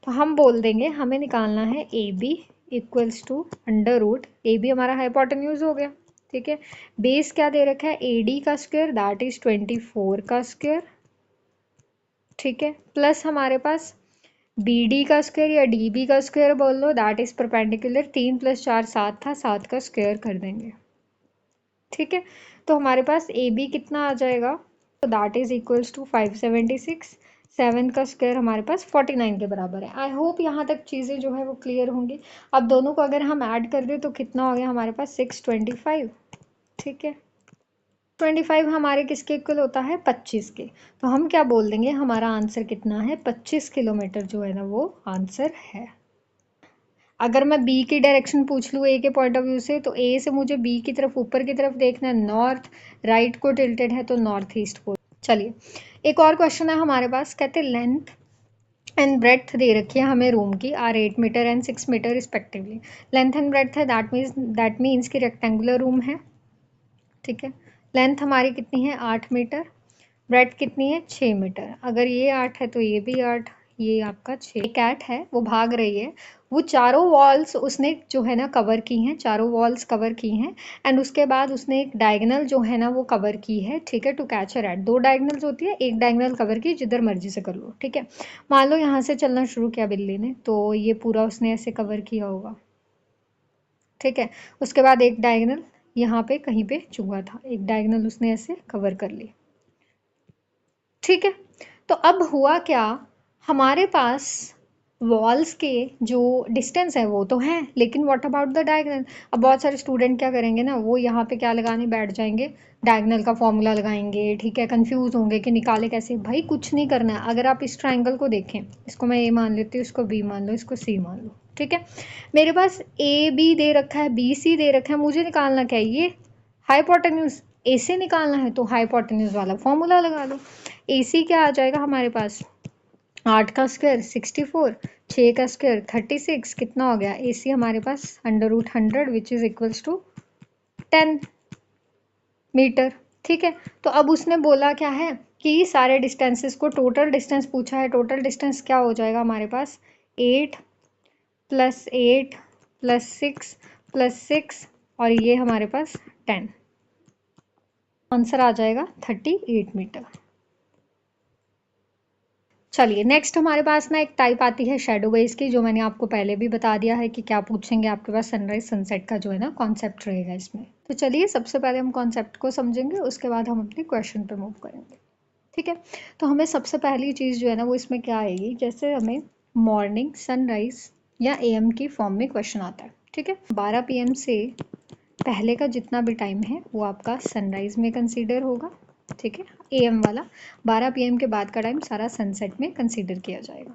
तो हम बोल देंगे हमें निकालना है A B equals to under root, A B हमारा हाइपोटेन्यूज हो गया, ठीक है। बेस क्या दे रखा है, ए डी का स्क्वायर दैट इज 24 का स्क्वायर, ठीक है, प्लस हमारे पास बी डी का स्क्वायर या डी बी का स्क्वायर बोल लो, दैट इज परपेंडिकुलर, 3 + 4 7 था, 7 का स्क्वायर कर देंगे। ठीक है, तो हमारे पास ए बी कितना आ जाएगा, तो दैट इज इक्वल्स टू 576, 7 का स्क्वायर हमारे पास 49 के बराबर है। आई होप यहाँ तक चीज़ें जो है वो क्लियर होंगी। अब दोनों को अगर हम ऐड कर दें तो कितना हो गया हमारे पास 625। ठीक है, 25 हमारे किसके इक्वल होता है, 25 के। तो हम क्या बोल देंगे, हमारा आंसर कितना है, 25 किलोमीटर जो है ना वो आंसर है। अगर मैं बी की डायरेक्शन पूछ लूँ ए के पॉइंट ऑफ व्यू से, तो ए से मुझे बी की तरफ, ऊपर की तरफ देखना है, नॉर्थ, राइट को टिल्टेड है तो नॉर्थ ईस्ट को। चलिए एक और क्वेश्चन है हमारे पास, कहते हैं लेंथ एंड ब्रेड्थ दे रखी है हमें रूम की, are 8 meter and 6 meter respectively. Length and breadth है, दैट मीन्स कि रेक्टेंगुलर रूम है। ठीक है, लेंथ हमारी कितनी है 8 मीटर, ब्रेड्थ कितनी है 6 मीटर। अगर ये 8 है तो ये भी 8, ये आपका 6। कैट है वो भाग रही है, वो चारों वॉल्स उसने जो है ना कवर की हैं, चारों वॉल्स कवर की हैं, एंड उसके बाद उसने एक डायगनल जो है ना वो कवर की है। ठीक है, to catch a rat, 2 diagonals होती है, एक डायगनल कवर की, जिधर मर्जी से कर लो। ठीक है, मान लो यहाँ से चलना शुरू किया बिल्ली ने, तो ये पूरा उसने ऐसे कवर किया होगा। ठीक है, उसके बाद एक डायगनल यहाँ पे कहीं पे चुहा था, एक डायगनल उसने ऐसे कवर कर ली। ठीक है, तो अब हुआ क्या, हमारे पास वॉल्स के जो डिस्टेंस है वो तो हैं, लेकिन व्हाट अबाउट द डायगनल। अब बहुत सारे स्टूडेंट क्या करेंगे ना, वो यहाँ पे क्या लगाने बैठ जाएंगे, डायगनल का फॉर्मूला लगाएंगे। ठीक है, कंफ्यूज होंगे कि निकाले कैसे। भाई कुछ नहीं करना है, अगर आप इस ट्राइंगल को देखें, इसको मैं ए मान लेती हूँ, इसको बी मान लो, इसको सी मान लो। ठीक है, मेरे पास ए बी दे रखा है, बी सी दे रखा है, मुझे निकालना क्या है, ये हाइपोटेन्यूज। ए से निकालना है तो हाइपोटेन्यूज वाला फॉर्मूला लगा लो। ए सी क्या आ जाएगा हमारे पास, 8 का स्क्वायर 64, 6 का स्क्वायर 36, कितना हो गया, ए सी हमारे पास √100 which is equals to 10 meter. ठीक है, तो अब उसने बोला क्या है कि सारे डिस्टेंसेस को टोटल डिस्टेंस पूछा है। टोटल डिस्टेंस क्या हो जाएगा हमारे पास, 8 + 8 + 6 + 6 और ये हमारे पास 10, आंसर आ जाएगा 38 मीटर। चलिए नेक्स्ट हमारे पास ना एक टाइप आती है शैडो बेस की, जो मैंने आपको पहले भी बता दिया है कि क्या पूछेंगे। आपके पास सनराइज सनसेट का जो है ना कॉन्सेप्ट रहेगा इसमें। तो चलिए सबसे पहले हम कॉन्सेप्ट को समझेंगे, उसके बाद हम अपने क्वेश्चन पे मूव करेंगे। ठीक है, तो हमें सबसे पहली चीज़ जो है ना वो इसमें क्या आएगी, जैसे हमें मॉर्निंग सनराइज या एएम की फॉर्म में क्वेश्चन आता है। ठीक है, 12 PM से पहले का जितना भी टाइम है वो आपका सनराइज में कंसीडर होगा। ठीक है, एएम वाला, 12 PM के बाद का टाइम सारा सनसेट में कंसीडर किया जाएगा।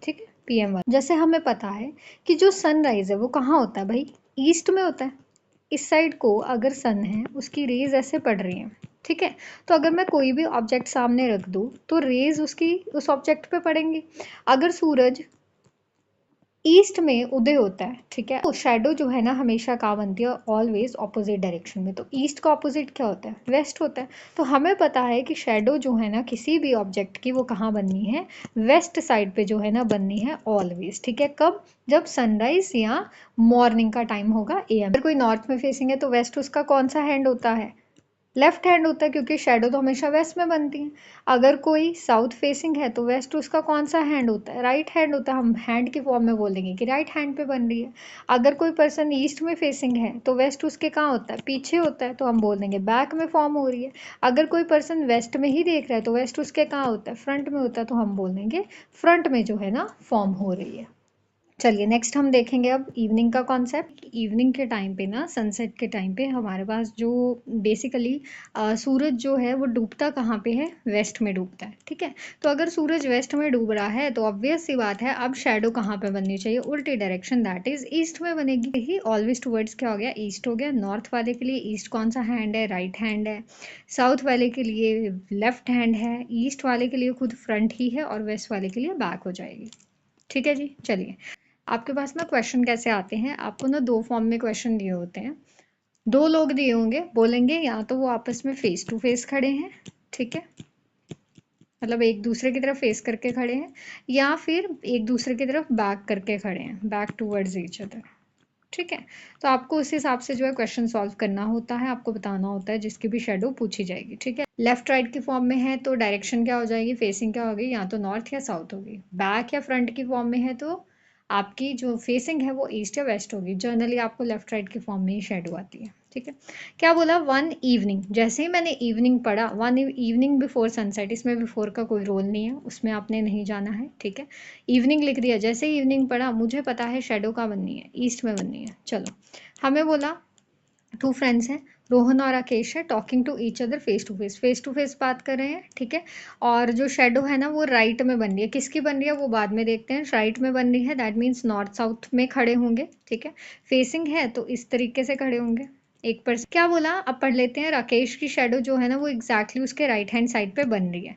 ठीक है, PM वाला, जैसे हमें पता है कि जो सनराइज है वो कहाँ होता है भाई, ईस्ट में होता है। इस साइड को अगर सन है, उसकी रेज ऐसे पड़ रही हैं। ठीक है, तो अगर मैं कोई भी ऑब्जेक्ट सामने रख दूँ तो रेज उसकी उस ऑब्जेक्ट पे पड़ेंगी। अगर सूरज ईस्ट में उदय होता है, ठीक है, तो शेडो जो है ना हमेशा कहाँ बनती है, ऑलवेज ऑपोजिट डायरेक्शन में। तो ईस्ट का ऑपोजिट क्या होता है, वेस्ट होता है। तो हमें पता है कि शेडो जो है ना किसी भी ऑब्जेक्ट की वो कहाँ बननी है, वेस्ट साइड पे जो है ना बननी है ऑलवेज। ठीक है, कब, जब सनराइज या मॉर्निंग का टाइम होगा एएम। अगर कोई नॉर्थ में फेसिंग है तो वेस्ट उसका कौन सा हैंड होता है, लेफ्ट हैंड होता है, क्योंकि शेडो तो हमेशा वेस्ट में बनती है। अगर कोई साउथ फेसिंग है तो वेस्ट उसका कौन सा हैंड होता है, राइट हैंड होता है। हम हैंड की फॉर्म में बोलेंगे कि राइट हैंड पे बन रही है। अगर कोई पर्सन ईस्ट में फेसिंग है तो वेस्ट उसके कहाँ होता है, पीछे होता है, तो हम बोल देंगे बैक में फॉर्म हो रही है। अगर कोई पर्सन वेस्ट में ही देख रहा है तो वेस्ट उसके कहाँ होता है, फ्रंट में होता है, तो हम बोल देंगे फ्रंट में जो है ना फॉर्म हो रही है। चलिए नेक्स्ट हम देखेंगे अब इवनिंग का कॉन्सेप्ट। इवनिंग के टाइम पे ना, सनसेट के टाइम पे हमारे पास जो बेसिकली सूरज जो है वो डूबता कहाँ पे है, वेस्ट में डूबता है। ठीक है, तो अगर सूरज वेस्ट में डूब रहा है तो ऑब्वियस सी बात है अब शेडो कहाँ पे बननी चाहिए, उल्टी डायरेक्शन, दैट इज ईस्ट में बनेगी। ही ऑलवेज टुवर्ड्स क्या हो गया, ईस्ट हो गया। नॉर्थ वाले के लिए ईस्ट कौन सा हैंड है, राइट हैंड है। साउथ वाले के लिए लेफ्ट हैंड है। ईस्ट वाले के लिए खुद फ्रंट ही है और वेस्ट वाले के लिए बैक हो जाएगी। ठीक है जी, चलिए आपके पास ना क्वेश्चन कैसे आते हैं, आपको ना 2 फॉर्म में क्वेश्चन दिए होते हैं। 2 लोग दिए होंगे, बोलेंगे या तो वो आपस में फेस टू फेस खड़े हैं, ठीक है, मतलब एक दूसरे की तरफ फेस करके खड़े हैं, या फिर एक दूसरे की तरफ बैक करके खड़े हैं, बैक टूवर्ड्स ईच अदर। ठीक है। तो आपको उस हिसाब से जो है क्वेश्चन सॉल्व करना होता है, आपको बताना होता है जिसकी भी शेडो पूछी जाएगी। ठीक है, लेफ्ट राइट की फॉर्म में है तो डायरेक्शन क्या हो जाएगी, फेसिंग क्या होगी, या तो नॉर्थ या साउथ होगी। बैक या फ्रंट की फॉर्म में है तो आपकी जो फेसिंग है वो ईस्ट या वेस्ट होगी। जनरली आपको लेफ्ट राइट की फॉर्म में ही शेडो आती है। ठीक है, क्या बोला, वन इवनिंग। जैसे ही मैंने इवनिंग पढ़ा, वन इवनिंग बिफोर सनसेट, इसमें बिफोर का कोई रोल नहीं है, उसमें आपने नहीं जाना है। ठीक है, इवनिंग लिख दिया, जैसे ही इवनिंग पढ़ा मुझे पता है शेडो का बननी है, ईस्ट में बननी है। चलो, हमें बोला टू फ्रेंड्स हैं, रोहन और राकेश है, talking to each other face to face बात कर रहे हैं। ठीक है, और जो शेडो है ना वो राइट में बन रही है। किसकी बन रही है वो बाद में देखते हैं। राइट में बन रही है, दैट मीन्स नॉर्थ साउथ में खड़े होंगे। ठीक है, फेसिंग है तो इस तरीके से खड़े होंगे। एक पर क्या बोला, अब पढ़ लेते हैं। राकेश की शेडो जो है ना वो एग्जैक्टली उसके राइट हैंड साइड पे बन रही है।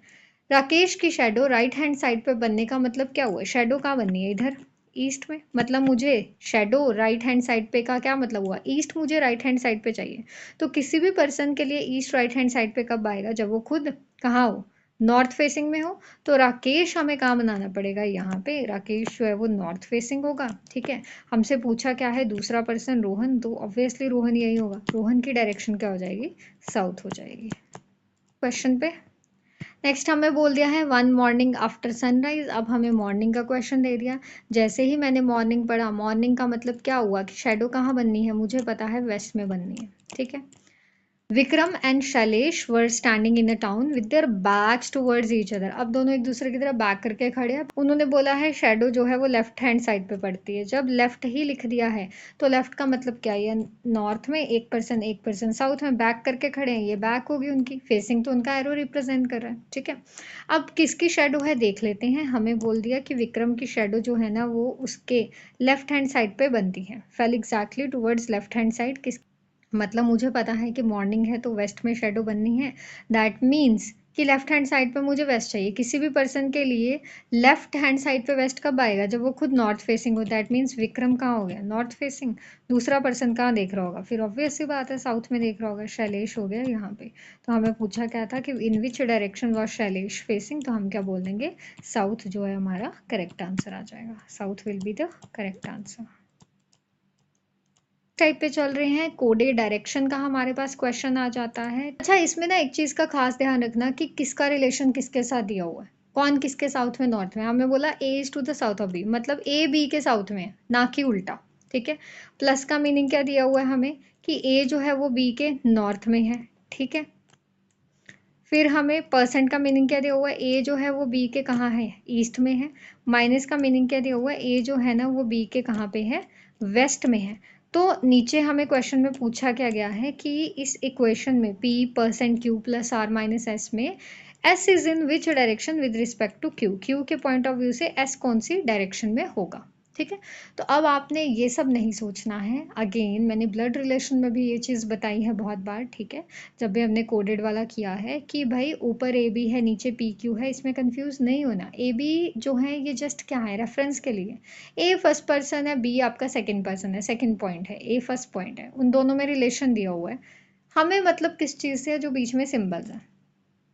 राकेश की शेडो राइट हैंड साइड पे बनने का मतलब क्या हुआ, शेडो कहाँ बननी है, इधर ईस्ट में। मतलब मुझे शेडो राइट हैंड साइड पे का क्या मतलब हुआ, ईस्ट मुझे राइट हैंड साइड पे चाहिए। तो किसी भी पर्सन के लिए ईस्ट राइट हैंड साइड पे कब आएगा, जब वो खुद कहाँ हो, नॉर्थ फेसिंग में हो। तो राकेश हमें कहाँ बनाना पड़ेगा, यहाँ पे। राकेश जो है वो नॉर्थ फेसिंग होगा। ठीक है, हमसे पूछा क्या है, दूसरा पर्सन रोहन, तो ऑब्वियसली रोहन यही होगा। रोहन की डायरेक्शन क्या हो जाएगी, साउथ हो जाएगी। क्वेश्चन पे नेक्स्ट हमें बोल दिया है वन मॉर्निंग आफ्टर सनराइज। अब हमें मॉर्निंग का क्वेश्चन दे दिया। जैसे ही मैंने मॉर्निंग पढ़ा, मॉर्निंग का मतलब क्या हुआ कि शेडो कहाँ बननी है, मुझे पता है वेस्ट में बननी है। ठीक है, Vikram and Shailesh were standing in a town with their backs towards each other. अब दोनों एक दूसरे की तरफ बैक करके खड़े हैं। उन्होंने बोला है शेडो जो है वो लेफ्ट हैंड साइड पे पड़ती है। जब लेफ्ट ही लिख दिया है तो लेफ्ट का मतलब क्या है, नॉर्थ में एक पर्सन साउथ में बैक करके खड़े हैं, ये बैक होगी उनकी फेसिंग, तो उनका एरो रिप्रेजेंट कर रहा है। ठीक है, अब किसकी शेडो है देख लेते हैं। हमें बोल दिया कि विक्रम की शेडो जो है ना वो उसके लेफ्ट हैंड साइड पे बनती है, fail exactly towards left hand side. किस मतलब मुझे पता है कि मॉर्निंग है तो वेस्ट में शेडो बननी है। दैट मीन्स कि लेफ्ट हैंड साइड पे मुझे वेस्ट चाहिए। किसी भी पर्सन के लिए लेफ्ट हैंड साइड पे वेस्ट कब आएगा, जब वो खुद नॉर्थ फेसिंग हो। दैट मीन्स विक्रम कहाँ हो गया, नॉर्थ फेसिंग। दूसरा पर्सन कहाँ देख रहा होगा, फिर ऑब्वियस सी बात है साउथ में देख रहा होगा, शैलेश हो गया यहाँ पे। तो हमें पूछा क्या था कि in which direction was Shailesh facing, तो हम क्या बोल देंगे, साउथ जो है हमारा करेक्ट आंसर आ जाएगा। South will be the correct answer. Type पे चल रहे हैं, कोडेड डायरेक्शन का हमारे पास क्वेश्चन आ जाता है। अच्छा, इसमें ना एक चीज का खास ध्यान रखना कि किसका रिलेशन किसके साथ दिया हुआ है, कौन किसके साउथ में, नॉर्थ में। हमें बोला A is to the south of B, मतलब ए बी के साउथ में है, ना कि उल्टा। ठीक है, प्लस का मीनिंग क्या दिया हुआ है हमें कि ए जो है वो बी के नॉर्थ में है। ठीक है, फिर हमें परसेंट का मीनिंग क्या दिया हुआ है, ए जो है वो बी के कहाँ है, ईस्ट में है। माइनस का मीनिंग क्या दिया हुआ है, ए जो है ना वो बी के कहाँ पे है, वेस्ट में है। तो नीचे हमें क्वेश्चन में पूछा क्या गया है कि इस इक्वेशन में p percent Q plus R minus S में s is in which direction with respect to q, q के पॉइंट ऑफ व्यू से s कौन सी डायरेक्शन में होगा। ठीक है, तो अब आपने ये सब नहीं सोचना है। अगेन मैंने ब्लड रिलेशन में भी ये चीज़ बताई है बहुत बार। ठीक है, जब भी हमने कोडेड वाला किया है कि भाई ऊपर ए बी है नीचे पी क्यू है, इसमें कंफ्यूज नहीं होना। ए बी जो है ये जस्ट क्या है, रेफरेंस के लिए। ए फर्स्ट पर्सन है, बी आपका सेकंड पर्सन है, सेकंड पॉइंट है, ए फर्स्ट पॉइंट है, उन दोनों में रिलेशन दिया हुआ है। हमें मतलब किस चीज़ से है, जो बीच में सिंबल है।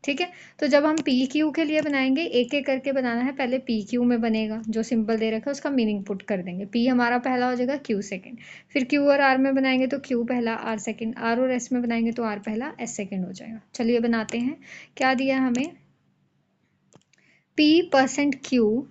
ठीक है, तो जब हम पी क्यू के लिए बनाएंगे, एक एक करके बनाना है। पहले पी क्यू में बनेगा, जो सिंबल दे रखा है उसका मीनिंग पुट कर देंगे। पी हमारा पहला हो जाएगा, क्यू सेकंड। फिर क्यू और आर में बनाएंगे तो क्यू पहला, आर सेकंड। आर और एस में बनाएंगे तो आर पहला, एस सेकंड हो जाएगा। चलिए बनाते हैं। क्या दिया हमें, P percent Q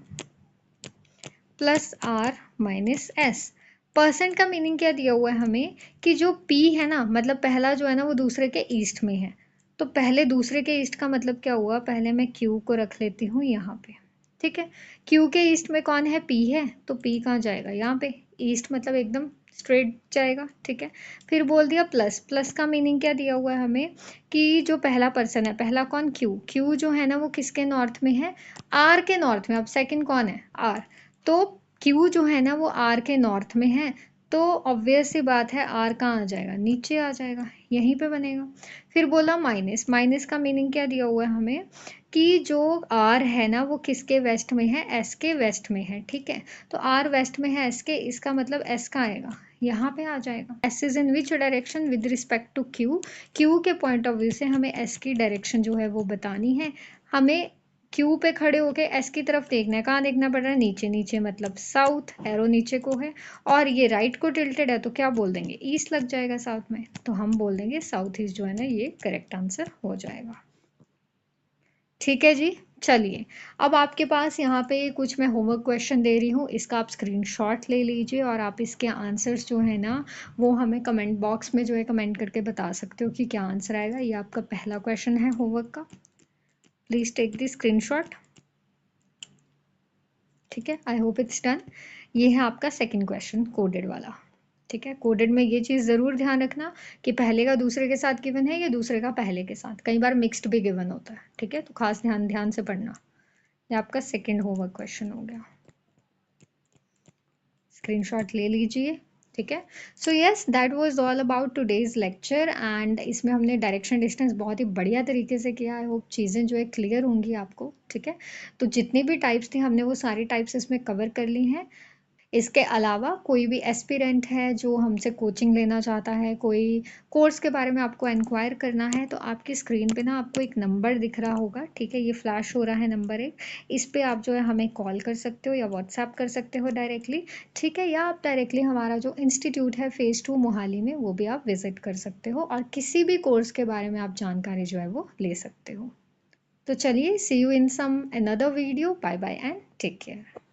plus R minus S. Percent का मीनिंग क्या दिया हुआ है हमें कि जो P है ना, मतलब पहला जो है ना वो दूसरे के ईस्ट में है। तो पहले दूसरे के ईस्ट का मतलब क्या हुआ, पहले मैं Q को रख लेती हूँ यहाँ पे। ठीक है, Q के ईस्ट में कौन है, P है, तो P कहाँ जाएगा, यहाँ पे। ईस्ट मतलब एकदम स्ट्रेट जाएगा। ठीक है, फिर बोल दिया प्लस। प्लस का मीनिंग क्या दिया हुआ है हमें कि जो पहला पर्सन है, पहला कौन, Q जो है ना वो किसके नॉर्थ में है, R के नॉर्थ में। अब सेकंड कौन है, R। तो Q जो है ना वो R के नॉर्थ में है, तो ऑब्वियस सी बात है R कहाँ आ जाएगा, नीचे आ जाएगा, यहीं पे बनेगा। फिर बोला माइनस। माइनस का मीनिंग क्या दिया हुआ है हमें कि जो R है ना वो किसके वेस्ट में है, S के वेस्ट में है। ठीक है, तो R वेस्ट में है S के, इसका मतलब S का आएगा, यहाँ पे आ जाएगा। S is in which direction with respect to Q, Q के पॉइंट ऑफ व्यू से हमें S की डायरेक्शन जो है वो बतानी है। हमें क्यू पे खड़े होके एस की तरफ देखना है। कहाँ देखना पड़ रहा है? नीचे नीचे, मतलब साउथ, एरो नीचे को है, और ये राइट को टिल्टेड है तो क्या बोल देंगे? ईस्ट लग जाएगा साउथ में, तो हम बोल देंगे साउथ ईस्ट जो है ना ये करेक्ट आंसर हो जाएगा। ठीक है जी। चलिए, अब आपके पास यहाँ पे कुछ मैं होमवर्क क्वेश्चन दे रही हूँ, इसका आप स्क्रीनशॉट ले लीजिए और आप इसके आंसर्स जो है ना वो हमें कमेंट बॉक्स में जो है कमेंट करके बता सकते हो कि क्या आंसर आएगा। ये आपका पहला क्वेश्चन है होमवर्क का। Please take the screenshot. ठीक है, आई होप इट्स डन। ये है आपका सेकंड क्वेश्चन कोडेड वाला। ठीक है, कोडेड में ये चीज़ ज़रूर ध्यान रखना कि पहले का दूसरे के साथ गिवन है या दूसरे का पहले के साथ, कई बार मिक्स्ड भी गिवन होता है। ठीक है, तो खास ध्यान ध्यान से पढ़ना। ये आपका सेकंड होमवर्क क्वेश्चन हो गया। स्क्रीनशॉट ले लीजिए। ठीक है, so yes that was all about today's lecture, and इसमें हमने डायरेक्शन डिस्टेंस बहुत ही बढ़िया तरीके से किया। आई होप चीज़ें जो है क्लियर होंगी आपको। ठीक है, तो जितनी भी टाइप्स थी हमने वो सारी टाइप्स इसमें कवर कर ली हैं। इसके अलावा कोई भी एस्पिरेंट है जो हमसे कोचिंग लेना चाहता है, कोई कोर्स के बारे में आपको इंक्वायर करना है, तो आपकी स्क्रीन पे ना आपको एक नंबर दिख रहा होगा। ठीक है, ये फ्लैश हो रहा है नंबर एक, इस पे आप जो है हमें कॉल कर सकते हो या व्हाट्सएप कर सकते हो डायरेक्टली। ठीक है, या आप डायरेक्टली हमारा जो इंस्टीट्यूट है फेज़ 2 मोहाली में वो भी आप विजिट कर सकते हो और किसी भी कोर्स के बारे में आप जानकारी जो है वो ले सकते हो। तो चलिए, see you in some another video. Bye bye and take care.